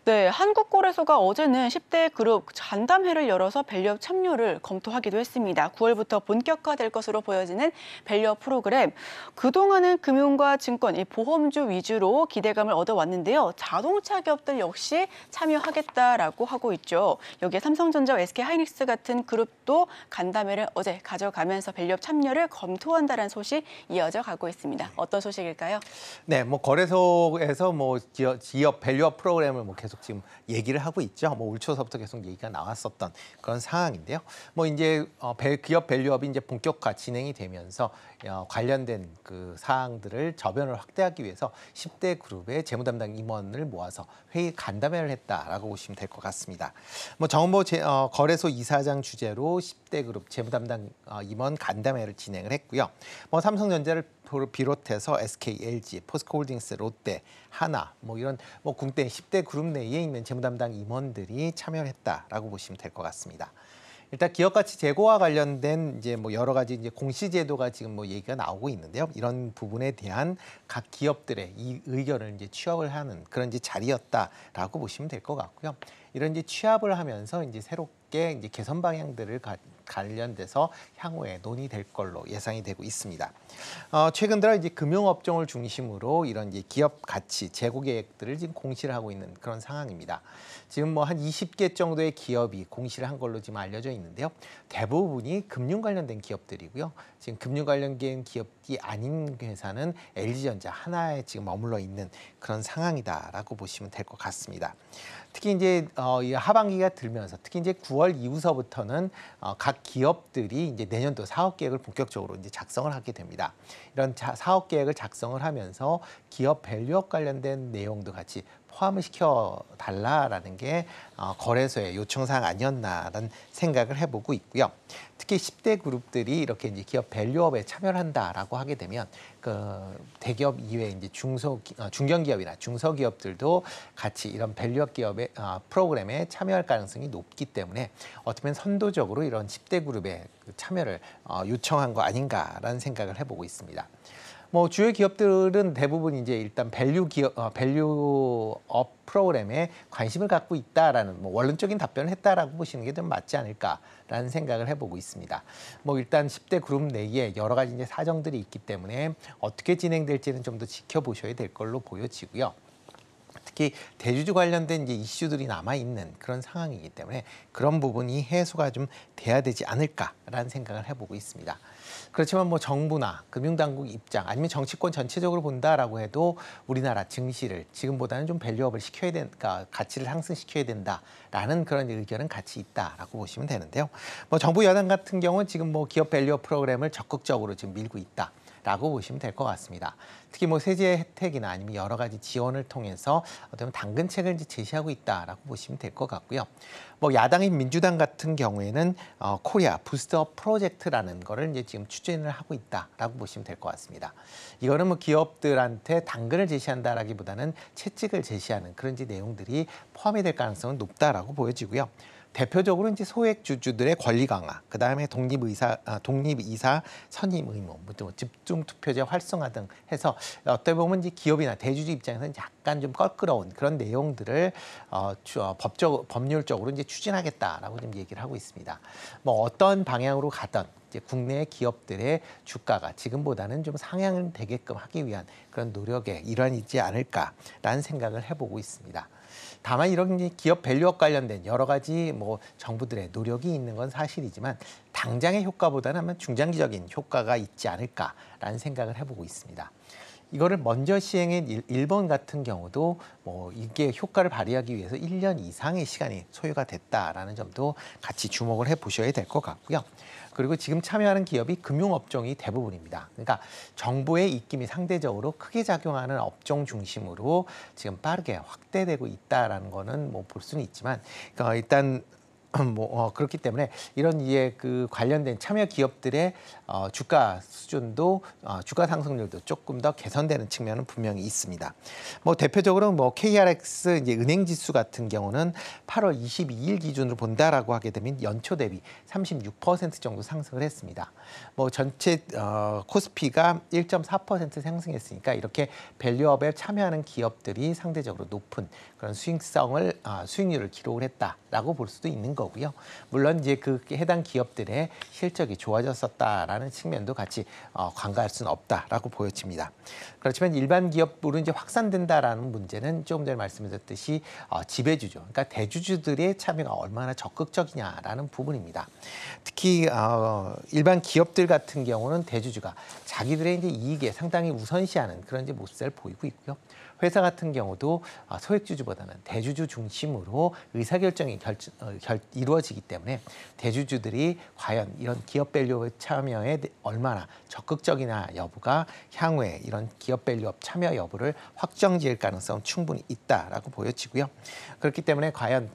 네, 한국거래소가 어제는 10대 그룹 간담회를 열어서 밸류업 참여를 검토하기도 했습니다. 9월부터 본격화될 것으로 보여지는 밸류업 프로그램. 그동안은 금융과 증권, 보험주 위주로 기대감을 얻어왔는데요. 자동차 기업들 역시 참여하겠다라고 하고 있죠. 여기에 삼성전자와 SK하이닉스 같은 그룹도 간담회를 어제 가져가면서 밸류업 참여를 검토한다는 소식 이어져 가고 있습니다. 어떤 소식일까요? 네, 거래소에서 기업 밸류업 프로그램을 계속 지금 얘기를 하고 있죠. 올 초서부터 계속 얘기가 나왔었던 그런 상황인데요. 이제 기업 밸류업이 이제 본격화 진행이 되면서 관련된 그 사항들을 저변을 확대하기 위해서 10대 그룹의 재무담당 임원을 모아서 회의 간담회를 했다라고 보시면 될 것 같습니다. 정보 거래소 이사장 주재로 10대 그룹 재무담당 임원 간담회를 진행을 했고요. 삼성전자를 비롯해서 SK, LG, 포스코홀딩스, 롯데, 하나 이런 국내 10대 그룹 내에 있는 재무담당 임원들이 참여를 했다라고 보시면 될 것 같습니다. 일단 기업 가치 제고와 관련된 이제 여러 가지 이제 공시 제도가 지금 얘기가 나오고 있는데요. 이런 부분에 대한 각 기업들의 이 의견을 이제 취합을 하는 그런 이제 자리였다라고 보시면 될 것 같고요. 이런 이제 취합을 하면서 이제 새롭게 이제 개선 방향들을 관련돼서 향후에 논의될 걸로 예상이 되고 있습니다. 최근 들어 이제 금융업종을 중심으로 이런 이제 기업 가치 재고 계획들을 지금 공시를 하고 있는 그런 상황입니다. 지금 한 20개 정도의 기업이 공시를 한 걸로 지금 알려져 있는데요. 대부분이 금융 관련된 기업들이고요. 지금 금융 관련된 기업이 아닌 회사는 LG전자 하나에 지금 머물러 있는 그런 상황이다라고 보시면 될 것 같습니다. 특히 이제 이 하반기가 들면서 특히 이제 9월 이후서부터는 각 기업들이 이제 내년도 사업 계획을 본격적으로 이제 작성을 하게 됩니다. 이런 사업 계획을 작성을 하면서 기업 밸류업 관련된 내용도 같이 포함을 시켜달라라는 게 거래소의 요청사항 아니었나라는 생각을 해보고 있고요. 특히 10대 그룹들이 이렇게 이제 기업 밸류업에 참여를 한다라고 하게 되면 그 대기업 이외에 이제 중견기업이나 중소기업들도 같이 이런 밸류업 기업의 프로그램에 참여할 가능성이 높기 때문에 어떻게 보면 선도적으로 이런 10대 그룹의 참여를 요청한 거 아닌가라는 생각을 해보고 있습니다. 주요 기업들은 대부분 이제 일단 밸류업 프로그램에 관심을 갖고 있다라는 원론적인 답변을 했다라고 보시는 게 좀 맞지 않을까라는 생각을 해보고 있습니다. 일단 10대 그룹 내에 여러 가지 이제 사정들이 있기 때문에 어떻게 진행될지는 좀 더 지켜보셔야 될 걸로 보여지고요. 특히 대주주 관련된 이제 이슈들이 남아 있는 그런 상황이기 때문에 그런 부분이 해소가 좀 돼야 되지 않을까라는 생각을 해보고 있습니다. 그렇지만 정부나 금융당국 입장 아니면 정치권 전체적으로 본다라고 해도 우리나라 증시를 지금보다는 좀 밸류업을 시켜야 된다, 가치를 상승시켜야 된다라는 그런 의견은 같이 있다라고 보시면 되는데요. 정부 여당 같은 경우는 지금 기업 밸류업 프로그램을 적극적으로 지금 밀고 있다. 라고 보시면 될 것 같습니다. 특히 세제 혜택이나 아니면 여러 가지 지원을 통해서 어떤 당근책을 이제 제시하고 있다라고 보시면 될 것 같고요. 야당인 민주당 같은 경우에는 코리아 부스트업 프로젝트라는 거를 이제 지금 추진을 하고 있다라고 보시면 될 것 같습니다. 이거는 기업들한테 당근을 제시한다라기보다는 채찍을 제시하는 그런 이제 내용들이 포함이 될 가능성은 높다라고 보여지고요. 대표적으로 이제 소액 주주들의 권리 강화, 그 다음에 독립이사 선임 의무, 집중 투표제 활성화 등 해서 어떻게 보면 이제 기업이나 대주주 입장에서는 약간 좀 껄끄러운 그런 내용들을 법률적으로 이제 추진하겠다라고 좀 얘기를 하고 있습니다. 어떤 방향으로 가든 이제 국내 기업들의 주가가 지금보다는 좀 상향을 되게끔 하기 위한 그런 노력의 일환이지 않을까라는 생각을 해보고 있습니다. 다만 이런 기업 밸류업 관련된 여러 가지 정부들의 노력이 있는 건 사실이지만 당장의 효과보다는 아마 중장기적인 효과가 있지 않을까라는 생각을 해보고 있습니다. 이거를 먼저 시행한 일본 같은 경우도 이게 효과를 발휘하기 위해서 1년 이상의 시간이 소요가 됐다라는 점도 같이 주목을 해보셔야 될 것 같고요. 그리고 지금 참여하는 기업이 금융업종이 대부분입니다. 그러니까 정부의 입김이 상대적으로 크게 작용하는 업종 중심으로 지금 빠르게 확대되고 있다라는 거는 볼 수는 있지만 일단 그렇기 때문에 이런 이제 그 관련된 참여 기업들의 주가 수준도 주가 상승률도 조금 더 개선되는 측면은 분명히 있습니다. 대표적으로 KRX 이제 은행 지수 같은 경우는 8월 22일 기준으로 본다라고 하게 되면 연초 대비 36% 정도 상승을 했습니다. 전체 코스피가 1.4% 상승했으니까 이렇게 밸류업에 참여하는 기업들이 상대적으로 높은 그런 수익률을 기록을 했다라고 볼 수도 있는 거고요. 물론 이제 그 해당 기업들의 실적이 좋아졌었다라는 측면도 같이 간과할 수는 없다라고 보여집니다. 그렇지만 일반 기업으로 이제 확산된다라는 문제는 조금 전에 말씀드렸듯이 지배주죠. 그러니까 대주주들의 참여가 얼마나 적극적이냐라는 부분입니다. 특히 일반 기업들 같은 경우는 대주주가 자기들의 이제 이익에 상당히 우선시하는 그런 이제 모습을 보이고 있고요. 회사 같은 경우도 소액주주보다는 대주주 중심으로 의사결정이 이루어지기 때문에 대주주들이 과연 이런 기업 밸류업 참여에 얼마나 적극적이나 여부가 향후에 이런 기업 밸류업 참여 여부를 확정지을 가능성은 충분히 있다라고 보여지고요. 그렇기 때문에 과연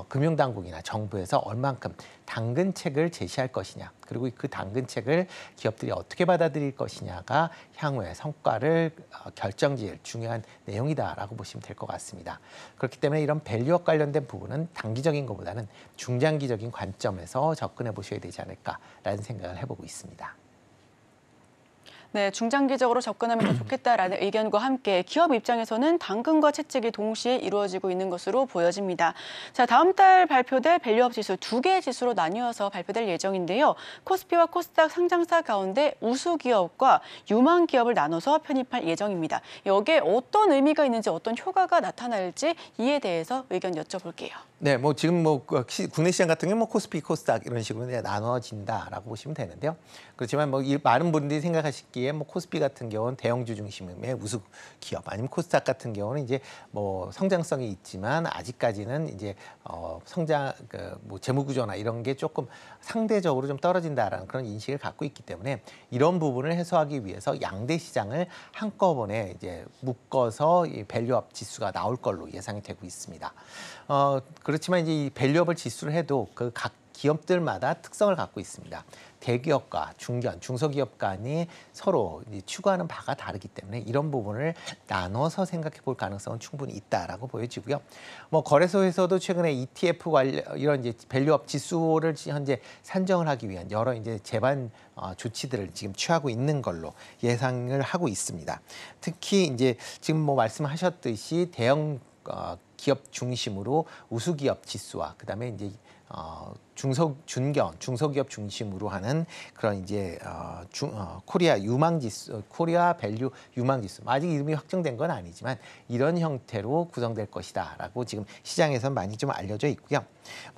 금융당국이나 정부에서 얼만큼 당근책을 제시할 것이냐, 그리고 그 당근책을 기업들이 어떻게 받아들일 것이냐가 향후의 성과를 결정지을 중요한 내용이다라고 보시면 될 것 같습니다. 그렇기 때문에 이런 밸류업 관련된 부분은 단기적인 것보다는 중장기적인 관점에서 접근해 보셔야 되지 않을까라는 생각을 해보고 있습니다. 네, 중장기적으로 접근하면 더 좋겠다라는 의견과 함께 기업 입장에서는 당근과 채찍이 동시에 이루어지고 있는 것으로 보여집니다. 자, 다음 달 발표될 밸류업 지수 2개의 지수로 나뉘어서 발표될 예정인데요. 코스피와 코스닥 상장사 가운데 우수 기업과 유망 기업을 나눠서 편입할 예정입니다. 여기에 어떤 의미가 있는지 어떤 효과가 나타날지 이에 대해서 의견 여쭤볼게요. 네, 지금 국내 시장 같은 경우 코스피, 코스닥 이런 식으로 나눠진다라고 보시면 되는데요. 그렇지만 많은 분들이 생각하시기에 코스피 같은 경우는 대형주 중심의 우수 기업, 아니면 코스닥 같은 경우는 이제 성장성이 있지만 아직까지는 이제 성장 재무 구조나 이런 게 조금 상대적으로 좀 떨어진다라는 그런 인식을 갖고 있기 때문에 이런 부분을 해소하기 위해서 양대 시장을 한꺼번에 이제 묶어서 이 밸류업 지수가 나올 걸로 예상이 되고 있습니다. 그렇지만 이제 이 밸류업을 지수를 해도 그 각 기업들마다 특성을 갖고 있습니다. 대기업과 중견, 중소기업 간이 서로 추구하는 바가 다르기 때문에 이런 부분을 나눠서 생각해 볼 가능성은 충분히 있다라고 보여지고요. 거래소에서도 최근에 ETF 이런 이제 밸류업 지수를 현재 산정을 하기 위한 여러 이제 제반 조치들을 지금 취하고 있는 걸로 예상을 하고 있습니다. 특히 이제 지금 말씀하셨듯이 대형 기업 중심으로 우수기업 지수와 그다음에 이제 중소기업 중심으로 하는 그런 이제 코리아 유망지수, 코리아 밸류 유망지수. 아직 이름이 확정된 건 아니지만 이런 형태로 구성될 것이다라고 지금 시장에서 많이 좀 알려져 있고요.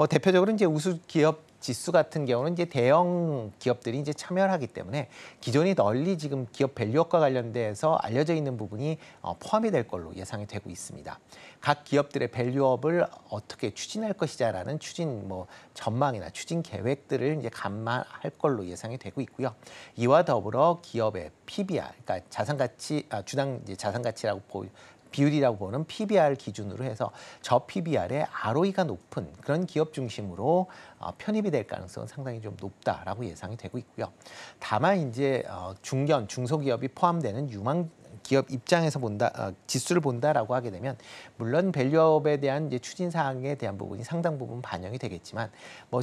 대표적으로 이제 우수기업 지수 같은 경우는 이제 대형 기업들이 이제 참여를 하기 때문에 기존이 널리 지금 기업 밸류업과 관련돼서 알려져 있는 부분이 포함이 될 걸로 예상이 되고 있습니다. 각 기업들의 밸류업을 어떻게 추진할 것이냐라는 추진 전망이나 추진 계획들을 이제 감안할 걸로 예상이 되고 있고요. 이와 더불어 기업의 PBR, 그러니까 자산가치 주당 이제 자산가치라고 비율이라고 보는 PBR 기준으로 해서 저 PBR의 ROE가 높은 그런 기업 중심으로 편입이 될 가능성은 상당히 좀 높다라고 예상이 되고 있고요. 다만 이제 중견, 중소기업이 포함되는 유망 기업 입장에서 지수를 본다라고 하게 되면 물론 밸류업에 대한 이제 추진 사항에 대한 부분이 상당 부분 반영이 되겠지만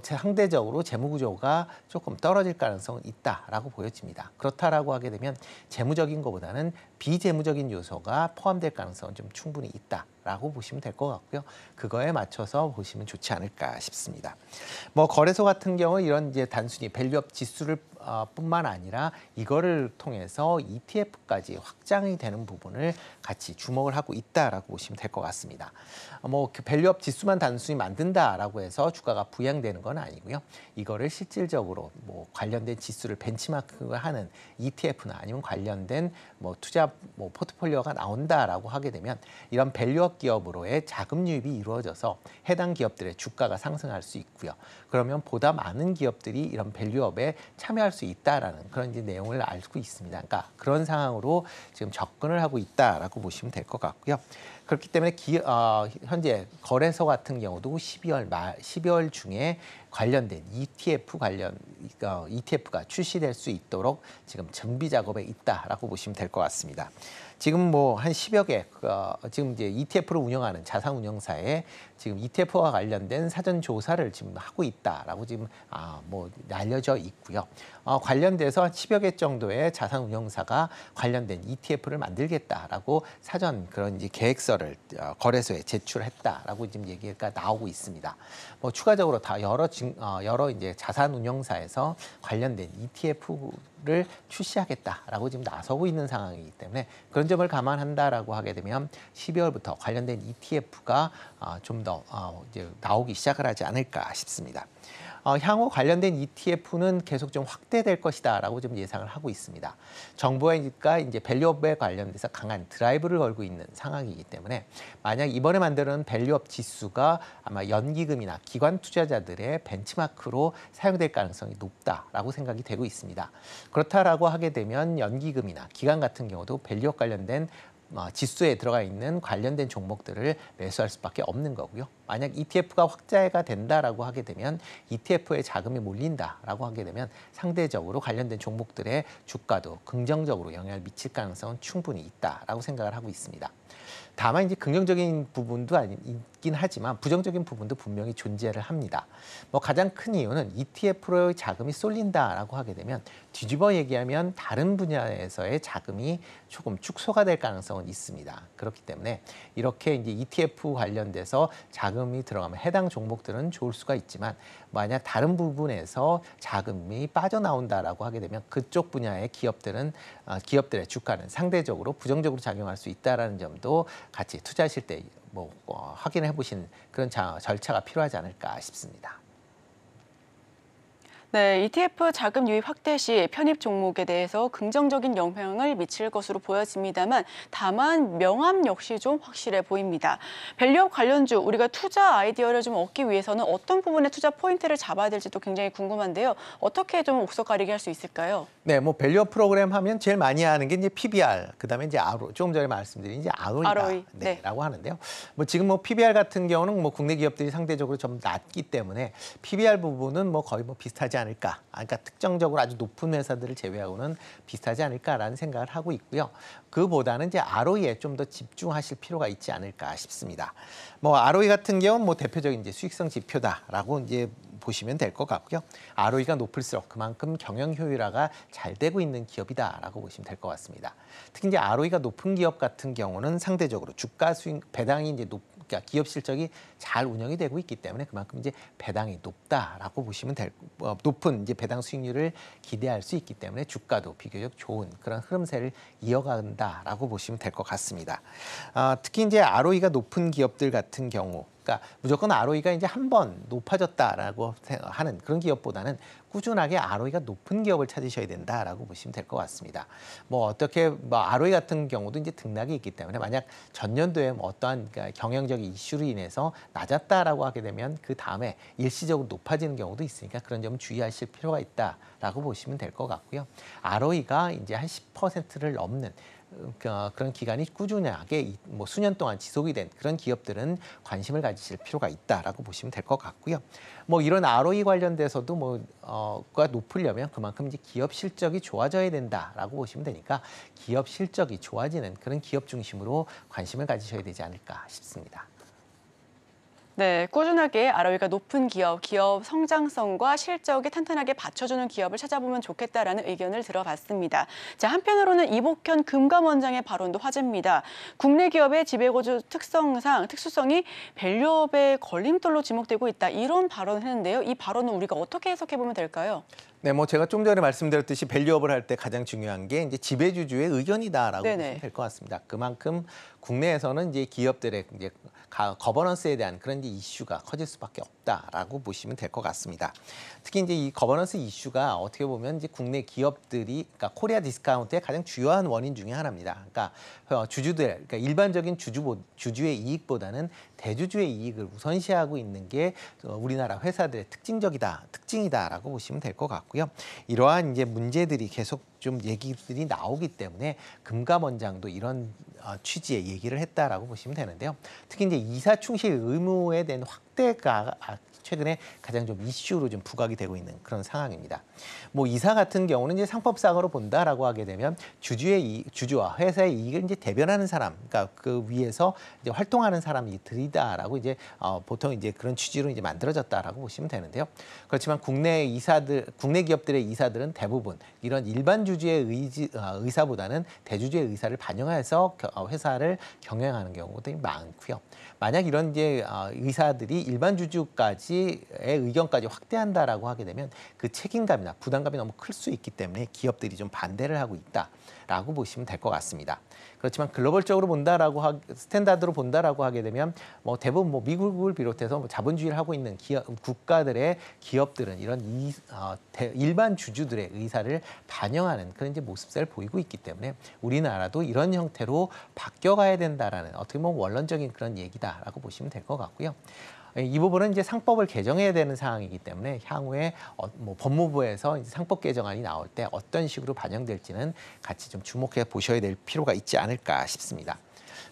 상대적으로 재무 구조가 조금 떨어질 가능성은 있다라고 보여집니다. 그렇다라고 하게 되면 재무적인 것보다는 비재무적인 요소가 포함될 가능성은 좀 충분히 있다라고 보시면 될 것 같고요. 그거에 맞춰서 보시면 좋지 않을까 싶습니다. 거래소 같은 경우 이런 이제 단순히 밸류업 지수를 뿐만 아니라 이거를 통해서 ETF까지 확장이 되는 부분을 같이 주목을 하고 있다라고 보시면 될 것 같습니다. 그 밸류업 지수만 단순히 만든다라고 해서 주가가 부양되는 건 아니고요. 이거를 실질적으로 관련된 지수를 벤치마크하는 ETF나 아니면 관련된 투자 포트폴리오가 나온다라고 하게 되면 이런 밸류업 기업으로의 자금 유입이 이루어져서 해당 기업들의 주가가 상승할 수 있고요. 그러면 보다 많은 기업들이 이런 밸류업에 참여할 수 있다라는 그런 이제 내용을 알고 있습니다. 그러니까 그런 상황으로 지금 접근을 하고 있다라고 보시면 될 것 같고요. 그렇기 때문에 현재 거래소 같은 경우도 12월 중에 관련된 ETF가 출시될 수 있도록 지금 준비 작업에 있다라고 보시면 될 것 같습니다. 지금 뭐 한 10여 개 지금 이제 ETF를 운영하는 자산 운용사에 지금 ETF와 관련된 사전 조사를 지금 하고 있다라고 지금 뭐 알려져 있고요. 관련돼서 한 10여 개 정도의 자산 운용사가 관련된 ETF를 만들겠다라고 사전 그런 이제 계획서를 거래소에 제출했다라고 지금 얘기가 나오고 있습니다. 뭐 추가적으로 다 여러 이제 자산 운용사에서 관련된 ETF를 출시하겠다라고 지금 나서고 있는 상황이기 때문에 그런 점을 감안한다라고 하게 되면 12월부터 관련된 ETF가 좀 더 이제 나오기 시작을 하지 않을까 싶습니다. 향후 관련된 ETF는 계속 좀 확대될 것이다라고 좀 예상을 하고 있습니다. 정부가 이제 밸류업에 관련돼서 강한 드라이브를 걸고 있는 상황이기 때문에 만약 이번에 만드는 밸류업 지수가 아마 연기금이나 기관 투자자들의 벤치마크로 사용될 가능성이 높다라고 생각이 되고 있습니다. 그렇다라고 하게 되면 연기금이나 기관 같은 경우도 밸류업 관련된 지수에 들어가 있는 관련된 종목들을 매수할 수밖에 없는 거고요. 만약 ETF가 확대가 된다라고 하게 되면 ETF에 자금이 몰린다라고 하게 되면 상대적으로 관련된 종목들의 주가도 긍정적으로 영향을 미칠 가능성은 충분히 있다라고 생각을 하고 있습니다. 다만 이제 긍정적인 부분도 있긴 하지만 부정적인 부분도 분명히 존재를 합니다. 뭐 가장 큰 이유는 ETF로 자금이 쏠린다라고 하게 되면 뒤집어 얘기하면 다른 분야에서의 자금이 조금 축소가 될 가능성은 있습니다. 그렇기 때문에 이렇게 이제 ETF 관련돼서 자금이 들어가면 해당 종목들은 좋을 수가 있지만 만약 다른 부분에서 자금이 빠져나온다라고 하게 되면 그쪽 분야의 기업들의 주가는 상대적으로 부정적으로 작용할 수 있다라는 점도 같이 투자하실 때 확인해 보시는 그런 절차가 필요하지 않을까 싶습니다. 네, ETF 자금 유입 확대 시 편입 종목에 대해서 긍정적인 영향을 미칠 것으로 보여집니다만 다만 명암 역시 좀 확실해 보입니다. 밸류업 관련주 우리가 투자 아이디어를 좀 얻기 위해서는 어떤 부분에 투자 포인트를 잡아야 될지도 굉장히 궁금한데요. 어떻게 좀 옥석 가리기 할 수 있을까요? 네, 뭐 밸류업 프로그램 하면 제일 많이 하는 게 이제 PBR, 그다음에 이제 조금 전에 말씀드린 이제 ROE 라고 하는데요. 뭐 지금 뭐 PBR 같은 경우는 뭐 국내 기업들이 상대적으로 좀 낮기 때문에 PBR 부분은 뭐 거의 뭐 비슷하지 않을까. 그러니까 특정적으로 아주 높은 회사들을 제외하고는 비슷하지 않을까라는 생각을 하고 있고요. 그보다는 이제 ROE에 좀 더 집중하실 필요가 있지 않을까 싶습니다. 뭐 ROE 같은 경우는 뭐 대표적인 이제 수익성 지표다라고 이제 보시면 될 것 같고요. ROE가 높을수록 그만큼 경영 효율화가 잘 되고 있는 기업이다라고 보시면 될 것 같습니다. 특히 이제 ROE가 높은 기업 같은 경우는 상대적으로 주가 수익 배당이 이제 그러니까 기업 실적이 잘 운영이 되고 있기 때문에 그만큼 이제 배당이 높다라고 보시면 높은 이제 배당 수익률을 기대할 수 있기 때문에 주가도 비교적 좋은 그런 흐름세를 이어간다라고 보시면 될 것 같습니다. 특히 이제 ROE가 높은 기업들 같은 경우. 그러니까 무조건 ROE가 이제 한 번 높아졌다라고 하는 그런 기업보다는 꾸준하게 ROE가 높은 기업을 찾으셔야 된다라고 보시면 될 것 같습니다. 뭐 ROE 같은 경우도 이제 등락이 있기 때문에 만약 전년도에 뭐 어떠한 경영적인 이슈로 인해서 낮았다라고 하게 되면 그 다음에 일시적으로 높아지는 경우도 있으니까 그런 점은 주의하실 필요가 있다라고 보시면 될 것 같고요. ROE가 이제 한 10%를 넘는 그런 기간이 꾸준하게 뭐 수년 동안 지속이 된 그런 기업들은 관심을 가지실 필요가 있다라고 보시면 될 것 같고요. 뭐 이런 ROE 관련돼서도 가 높으려면 그만큼 이제 기업 실적이 좋아져야 된다라고 보시면 되니까 기업 실적이 좋아지는 그런 기업 중심으로 관심을 가지셔야 되지 않을까 싶습니다. 네, 꾸준하게 ROE가 높은 기업 성장성과 실적이 탄탄하게 받쳐주는 기업을 찾아보면 좋겠다라는 의견을 들어봤습니다. 자, 한편으로는 이복현 금감원장의 발언도 화제입니다. 국내 기업의 지배구조 특수성이 밸류업의 걸림돌로 지목되고 있다. 이런 발언을 했는데요. 이 발언은 우리가 어떻게 해석해보면 될까요? 네, 뭐 제가 좀 전에 말씀드렸듯이 밸류업을 할 때 가장 중요한 게 이제 지배주주의 의견이다라고 보시면 될 것 같습니다. 그만큼 국내에서는 이제 기업들의 이제 거버넌스에 대한 그런 이제 이슈가 커질 수밖에 없다라고 보시면 될 것 같습니다. 특히 이제 이 거버넌스 이슈가 어떻게 보면 이제 국내 기업들이, 그러니까 코리아 디스카운트의 가장 주요한 원인 중에 하나입니다. 그러니까 주주들, 그러니까 일반적인 주주의 이익보다는 대주주의 이익을 우선시하고 있는 게 우리나라 회사들의 특징이다라고 보시면 될 것 같고요. 이러한 이제 문제들이 계속 좀 얘기들이 나오기 때문에 금감원장도 이런 취지의 얘기를 했다라고 보시면 되는데요. 특히 이제 이사 충실 의무에 대한 확대가 최근에 가장 좀 이슈로 좀 부각이 되고 있는 그런 상황입니다. 뭐 이사 같은 경우는 이제 상법상으로 본다라고 하게 되면 주주와 회사의 이익을 이제 대변하는 사람, 그러니까 그 위에서 이제 활동하는 사람들이다라고 이제 보통 이제 그런 취지로 이제 만들어졌다라고 보시면 되는데요. 그렇지만 국내 기업들의 이사들은 대부분 이런 일반 주주의 의사보다는 대주주의 의사를 반영해서 회사를 경영하는 경우가 많고요. 만약 이런 이제 의사들이 일반 주주까지의 의견까지 확대한다라고 하게 되면 그 책임감이나 부담감이 너무 클 수 있기 때문에 기업들이 좀 반대를 하고 있다라고 보시면 될 것 같습니다. 그렇지만 글로벌적으로 스탠다드로 본다라고 하게 되면 뭐 대부분 뭐 미국을 비롯해서 뭐 자본주의를 하고 있는 국가들의 기업들은 이런 일반 주주들의 의사를 반영하는 그런 이제 모습을 보이고 있기 때문에 우리나라도 이런 형태로 바뀌어가야 된다라는 어떻게 보면 원론적인 그런 얘기다라고 보시면 될 것 같고요. 이 부분은 이제 상법을 개정해야 되는 상황이기 때문에 향후에 뭐 법무부에서 이제 상법 개정안이 나올 때 어떤 식으로 반영될지는 같이 좀 주목해 보셔야 될 필요가 있지 않을까 싶습니다.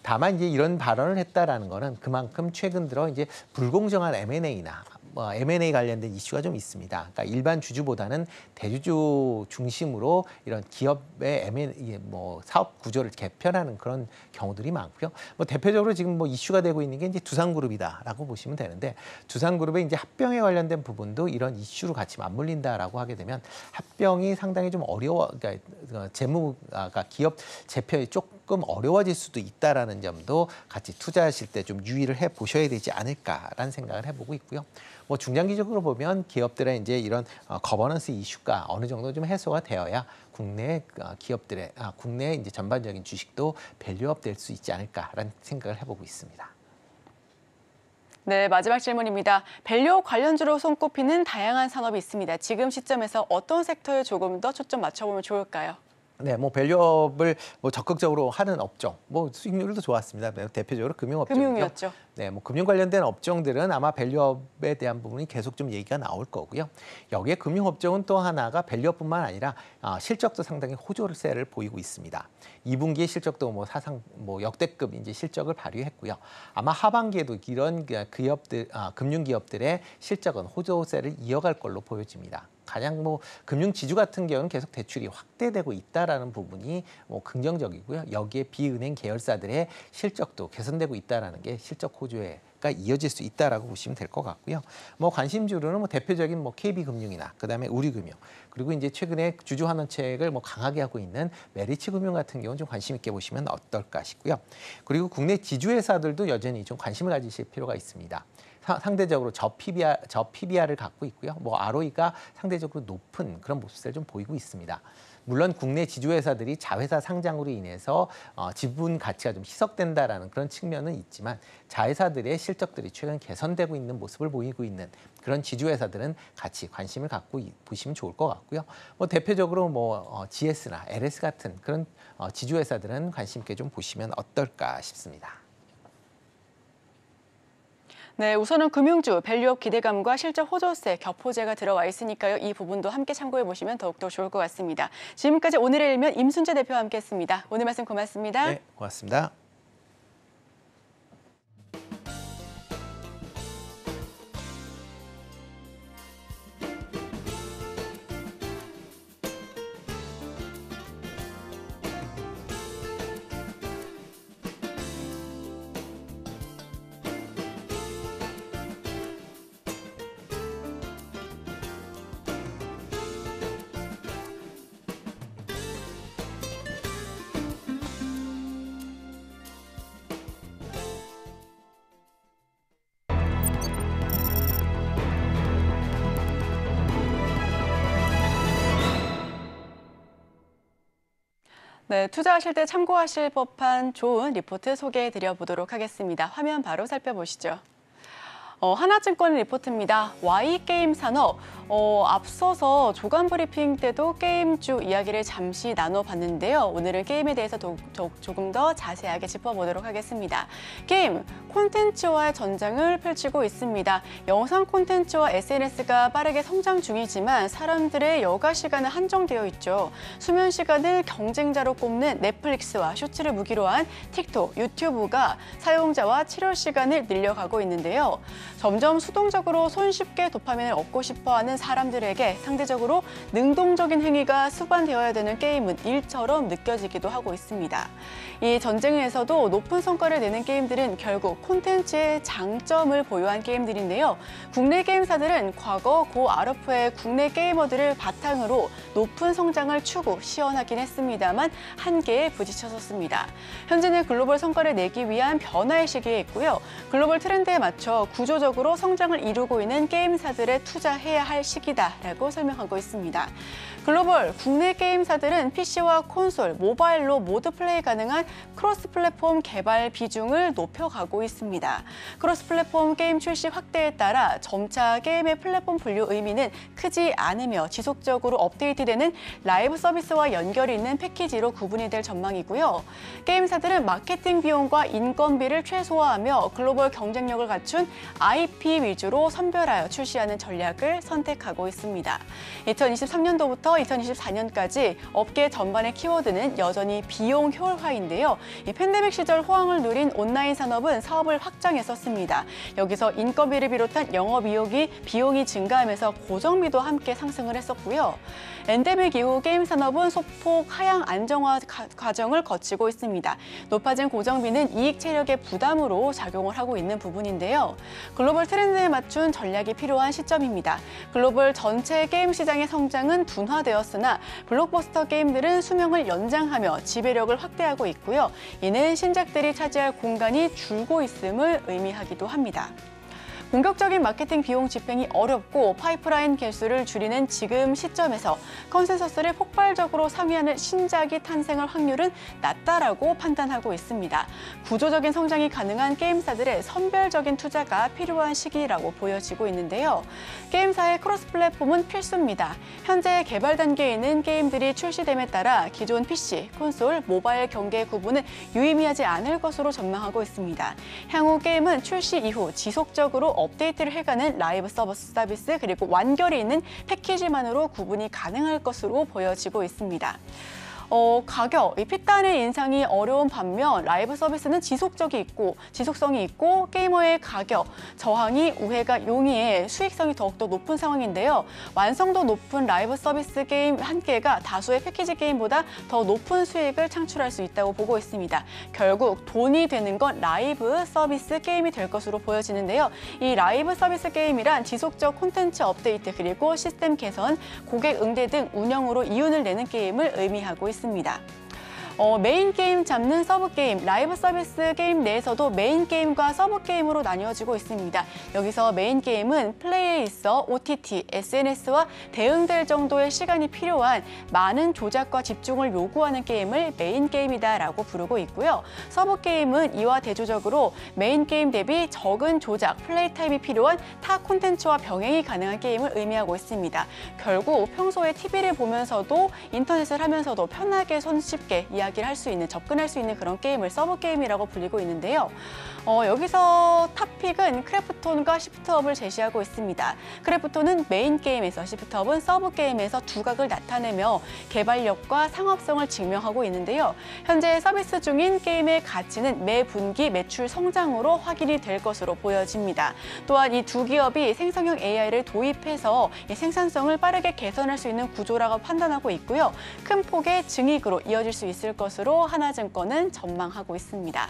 다만 이제 이런 발언을 했다라는 거는 그만큼 최근 들어 이제 불공정한 M&A나 M&A 관련된 이슈가 좀 있습니다. 그러니까 일반 주주보다는 대주주 중심으로 이런 기업의 M&A 사업 구조를 개편하는 그런 경우들이 많고요. 뭐 대표적으로 지금 뭐 이슈가 되고 있는 게 이제 두산그룹이다라고 보시면 되는데 두산그룹의 이제 합병에 관련된 부분도 이런 이슈로 같이 맞물린다라고 하게 되면 합병이 상당히 좀 그러니까 재무가 기업 재편이 조금 어려워질 수도 있다라는 점도 같이 투자하실 때 좀 유의를 해 보셔야 되지 않을까라는 생각을 해보고 있고요. 뭐 중장기적으로 보면 기업들의 이제 이런 거버넌스 이슈가 어느 정도 좀 해소가 되어야 국내 기업들의 국내 이제 전반적인 주식도 밸류업 될 수 있지 않을까라는 생각을 해보고 있습니다. 네, 마지막 질문입니다. 밸류업 관련주로 손꼽히는 다양한 산업이 있습니다. 지금 시점에서 어떤 섹터에 조금 더 초점 맞춰보면 좋을까요? 네, 뭐 밸류업을 뭐 적극적으로 하는 업종, 뭐 수익률도 좋았습니다. 대표적으로 금융업종이죠. 금융이었죠. 네, 뭐 금융 관련된 업종들은 아마 밸류업에 대한 부분이 계속 좀 얘기가 나올 거고요. 여기에 금융업종은 또 하나가 밸류업뿐만 아니라 실적도 상당히 호조세를 보이고 있습니다. 2분기의 실적도 뭐 사상 뭐 역대급 이제 실적을 발휘했고요. 아마 하반기에도 이런 금융 기업들의 실적은 호조세를 이어갈 걸로 보여집니다. 가장 뭐 금융 지주 같은 경우는 계속 대출이 확대되고 있다라는 부분이 뭐 긍정적이고요. 여기에 비은행 계열사들의 실적도 개선되고 있다라는 게 실적 호조가 이어질 수 있다라고 보시면 될 것 같고요. 뭐 관심주로는 뭐 대표적인 뭐 KB금융이나 그다음에 우리금융 그리고 이제 최근에 주주 환원책을 뭐 강하게 하고 있는 메리츠금융 같은 경우는 좀 관심 있게 보시면 어떨까 싶고요. 그리고 국내 지주회사들도 여전히 좀 관심을 가지실 필요가 있습니다. 상대적으로 PBR을 갖고 있고요. 뭐 ROE가 상대적으로 높은 그런 모습을 좀 보이고 있습니다. 물론 국내 지주회사들이 자회사 상장으로 인해서 지분 가치가 좀 희석된다라는 그런 측면은 있지만 자회사들의 실적들이 최근 개선되고 있는 모습을 보이고 있는 그런 지주회사들은 같이 관심을 갖고 보시면 좋을 것 같고요. 뭐 대표적으로 뭐 GS나 LS 같은 그런 지주회사들은 관심 있게 좀 보시면 어떨까 싶습니다. 네, 우선은 금융주, 밸류업 기대감과 실적 호조세, 격호제가 들어와 있으니까요. 이 부분도 함께 참고해 보시면 더욱더 좋을 것 같습니다. 지금까지 오늘의 일면 임순재 대표와 함께했습니다. 오늘 말씀 고맙습니다. 네, 고맙습니다. 네, 투자하실 때 참고하실 법한 좋은 리포트 소개해드려 보도록 하겠습니다. 화면 바로 살펴보시죠. 하나증권 리포트입니다. Y게임 산업. 앞서서 조간 브리핑 때도 게임주 이야기를 잠시 나눠봤는데요. 오늘은 게임에 대해서 조금 더 자세하게 짚어보도록 하겠습니다. 게임, 콘텐츠와의 전쟁을 펼치고 있습니다. 영상 콘텐츠와 SNS가 빠르게 성장 중이지만 사람들의 여가 시간은 한정되어 있죠. 수면 시간을 경쟁자로 꼽는 넷플릭스와 쇼츠를 무기로 한 틱톡, 유튜브가 사용자와 치료 시간을 늘려가고 있는데요. 점점 수동적으로 손쉽게 도파민을 얻고 싶어하는 사람들에게 상대적으로 능동적인 행위가 수반되어야 되는 게임은 일처럼 느껴지기도 하고 있습니다. 이 전쟁에서도 높은 성과를 내는 게임들은 결국 콘텐츠의 장점을 보유한 게임들인데요. 국내 게임사들은 과거 고 RF의 국내 게이머들을 바탕으로 높은 성장을 추구 시연하긴 했습니다만 한계에 부딪혔었습니다. 현재는 글로벌 성과를 내기 위한 변화의 시기에 있고요. 글로벌 트렌드에 맞춰 구조적으로 성장을 이루고 있는 게임사들에 투자해야 할 시기다라고 설명하고 있습니다. 글로벌 국내 게임사들은 PC와 콘솔, 모바일로 모두 플레이 가능한 크로스 플랫폼 개발 비중을 높여가고 있습니다. 크로스 플랫폼 게임 출시 확대에 따라 점차 게임의 플랫폼 분류 의미는 크지 않으며 지속적으로 업데이트되는 라이브 서비스와 연결이 있는 패키지로 구분이 될 전망이고요. 게임사들은 마케팅 비용과 인건비를 최소화하며 글로벌 경쟁력을 갖춘 IP 위주로 선별하여 출시하는 전략을 선택하고 있습니다. 2023년도부터 2024년까지 업계 전반의 키워드는 여전히 비용 효율화인데요. 이 팬데믹 시절 호황을 누린 온라인 산업은 사업을 확장했었습니다. 여기서 인건비를 비롯한 영업 비용이 증가하면서 고정비도 함께 상승을 했었고요. 엔데믹 이후 게임 산업은 소폭 하향 안정화 과정을 거치고 있습니다. 높아진 고정비는 이익 체력의 부담으로 작용을 하고 있는 부분인데요. 글로벌 트렌드에 맞춘 전략이 필요한 시점입니다. 글로벌 전체 게임 시장의 성장은 둔화되었으나 블록버스터 게임들은 수명을 연장하며 지배력을 확대하고 있고요. 이는 신작들이 차지할 공간이 줄고 있음을 의미하기도 합니다. 공격적인 마케팅 비용 집행이 어렵고 파이프라인 개수를 줄이는 지금 시점에서 컨센서스를 폭발적으로 상회하는 신작이 탄생할 확률은 낮다라고 판단하고 있습니다. 구조적인 성장이 가능한 게임사들의 선별적인 투자가 필요한 시기라고 보여지고 있는데요. 게임사의 크로스 플랫폼은 필수입니다. 현재 개발 단계에 있는 게임들이 출시됨에 따라 기존 PC, 콘솔, 모바일 경계의 구분은 유의미하지 않을 것으로 전망하고 있습니다. 향후 게임은 출시 이후 지속적으로 업데이트를 해가는 라이브 서비스 그리고 완결이 있는 패키지만으로 구분이 가능할 것으로 보여지고 있습니다. 가격, 핏단의 인상이 어려운 반면 라이브 서비스는 지속성이 있고 게이머의 가격, 저항이 우회가 용이해 수익성이 더욱더 높은 상황인데요. 완성도 높은 라이브 서비스 게임 한 개가 다수의 패키지 게임보다 더 높은 수익을 창출할 수 있다고 보고 있습니다. 결국 돈이 되는 건 라이브 서비스 게임이 될 것으로 보여지는데요. 이 라이브 서비스 게임이란 지속적 콘텐츠 업데이트 그리고 시스템 개선, 고객 응대 등 운영으로 이윤을 내는 게임을 의미하고 있습니다. 메인 게임 잡는 서브 게임, 라이브 서비스 게임 내에서도 메인 게임과 서브 게임으로 나뉘어지고 있습니다. 여기서 메인 게임은 플레이에 있어 OTT, SNS와 대응될 정도의 시간이 필요한 많은 조작과 집중을 요구하는 게임을 메인 게임이다라고 부르고 있고요. 서브 게임은 이와 대조적으로 메인 게임 대비 적은 조작, 플레이 타임이 필요한 타 콘텐츠와 병행이 가능한 게임을 의미하고 있습니다. 결국 평소에 TV를 보면서도 인터넷을 하면서도 편하게 손쉽게 이야기를 할 수 있는, 접근할 수 있는 그런 게임을 서브 게임이라고 불리고 있는데요. 여기서 탑픽은 크래프톤과 시프트업을 제시하고 있습니다. 크래프톤은 메인 게임에서, 시프트업은 서브 게임에서 두각을 나타내며 개발력과 상업성을 증명하고 있는데요. 현재 서비스 중인 게임의 가치는 매 분기 매출 성장으로 확인이 될 것으로 보여집니다. 또한 이 두 기업이 생성형 AI를 도입해서 이 생산성을 빠르게 개선할 수 있는 구조라고 판단하고 있고요. 큰 폭의 증익으로 이어질 수 있을 것으로 하나증권은 전망하고 있습니다.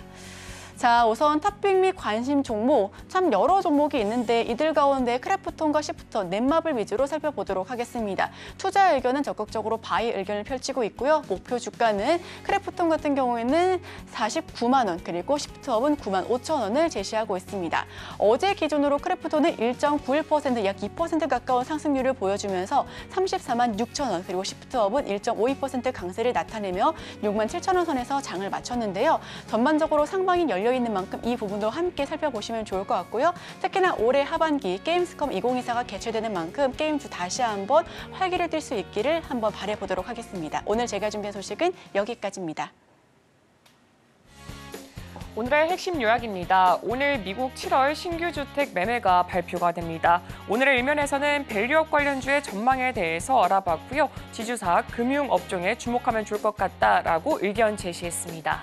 자, 우선 탑픽 및 관심 종목, 참 여러 종목이 있는데 이들 가운데 크래프톤과 시프트업, 넷마블 위주로 살펴보도록 하겠습니다. 투자 의견은 적극적으로 바이 의견을 펼치고 있고요. 목표 주가는 크래프톤 같은 경우에는 49만 원, 그리고 시프트업은 9만 5천 원을 제시하고 있습니다. 어제 기준으로 크래프톤은 1.91%, 약 2% 가까운 상승률을 보여주면서 34만 6천 원, 그리고 시프트업은 1.52% 강세를 나타내며 6만 7천 원 선에서 장을 마쳤는데요. 전반적으로 상방이 열려 열려있는 만큼 이 부분도 함께 살펴보시면 좋을 것 같고요. 특히나 올해 하반기 게임스컴 2024가 개최되는 만큼 게임주 다시 한번 활기를 띨 수 있기를 한번 바라보도록 하겠습니다. 오늘 제가 준비한 소식은 여기까지입니다. 오늘의 핵심 요약입니다. 오늘 미국 7월 신규 주택 매매가 발표가 됩니다. 오늘의 일면에서는 밸류업 관련주의 전망에 대해서 알아봤고요. 지주사, 금융업종에 주목하면 좋을 것 같다라고 의견 제시했습니다.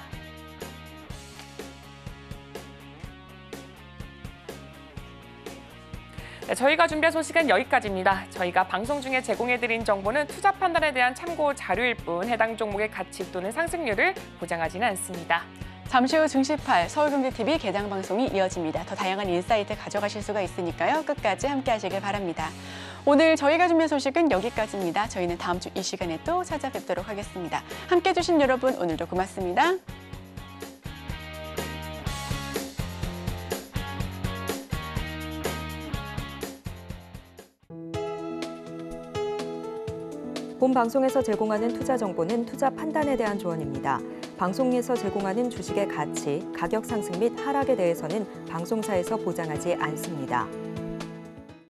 네, 저희가 준비한 소식은 여기까지입니다. 저희가 방송 중에 제공해드린 정보는 투자 판단에 대한 참고 자료일 뿐 해당 종목의 가치 또는 상승률을 보장하지는 않습니다. 잠시 후 증시8 서울경제TV 개장 방송이 이어집니다. 더 다양한 인사이트 가져가실 수가 있으니까요. 끝까지 함께 하시길 바랍니다. 오늘 저희가 준비한 소식은 여기까지입니다. 저희는 다음 주 이 시간에 또 찾아뵙도록 하겠습니다. 함께해 주신 여러분 오늘도 고맙습니다. 본 방송에서 제공하는 투자 정보는 투자 판단에 대한 조언입니다. 방송에서 제공하는 주식의 가치, 가격 상승 및 하락에 대해서는 방송사에서 보장하지 않습니다.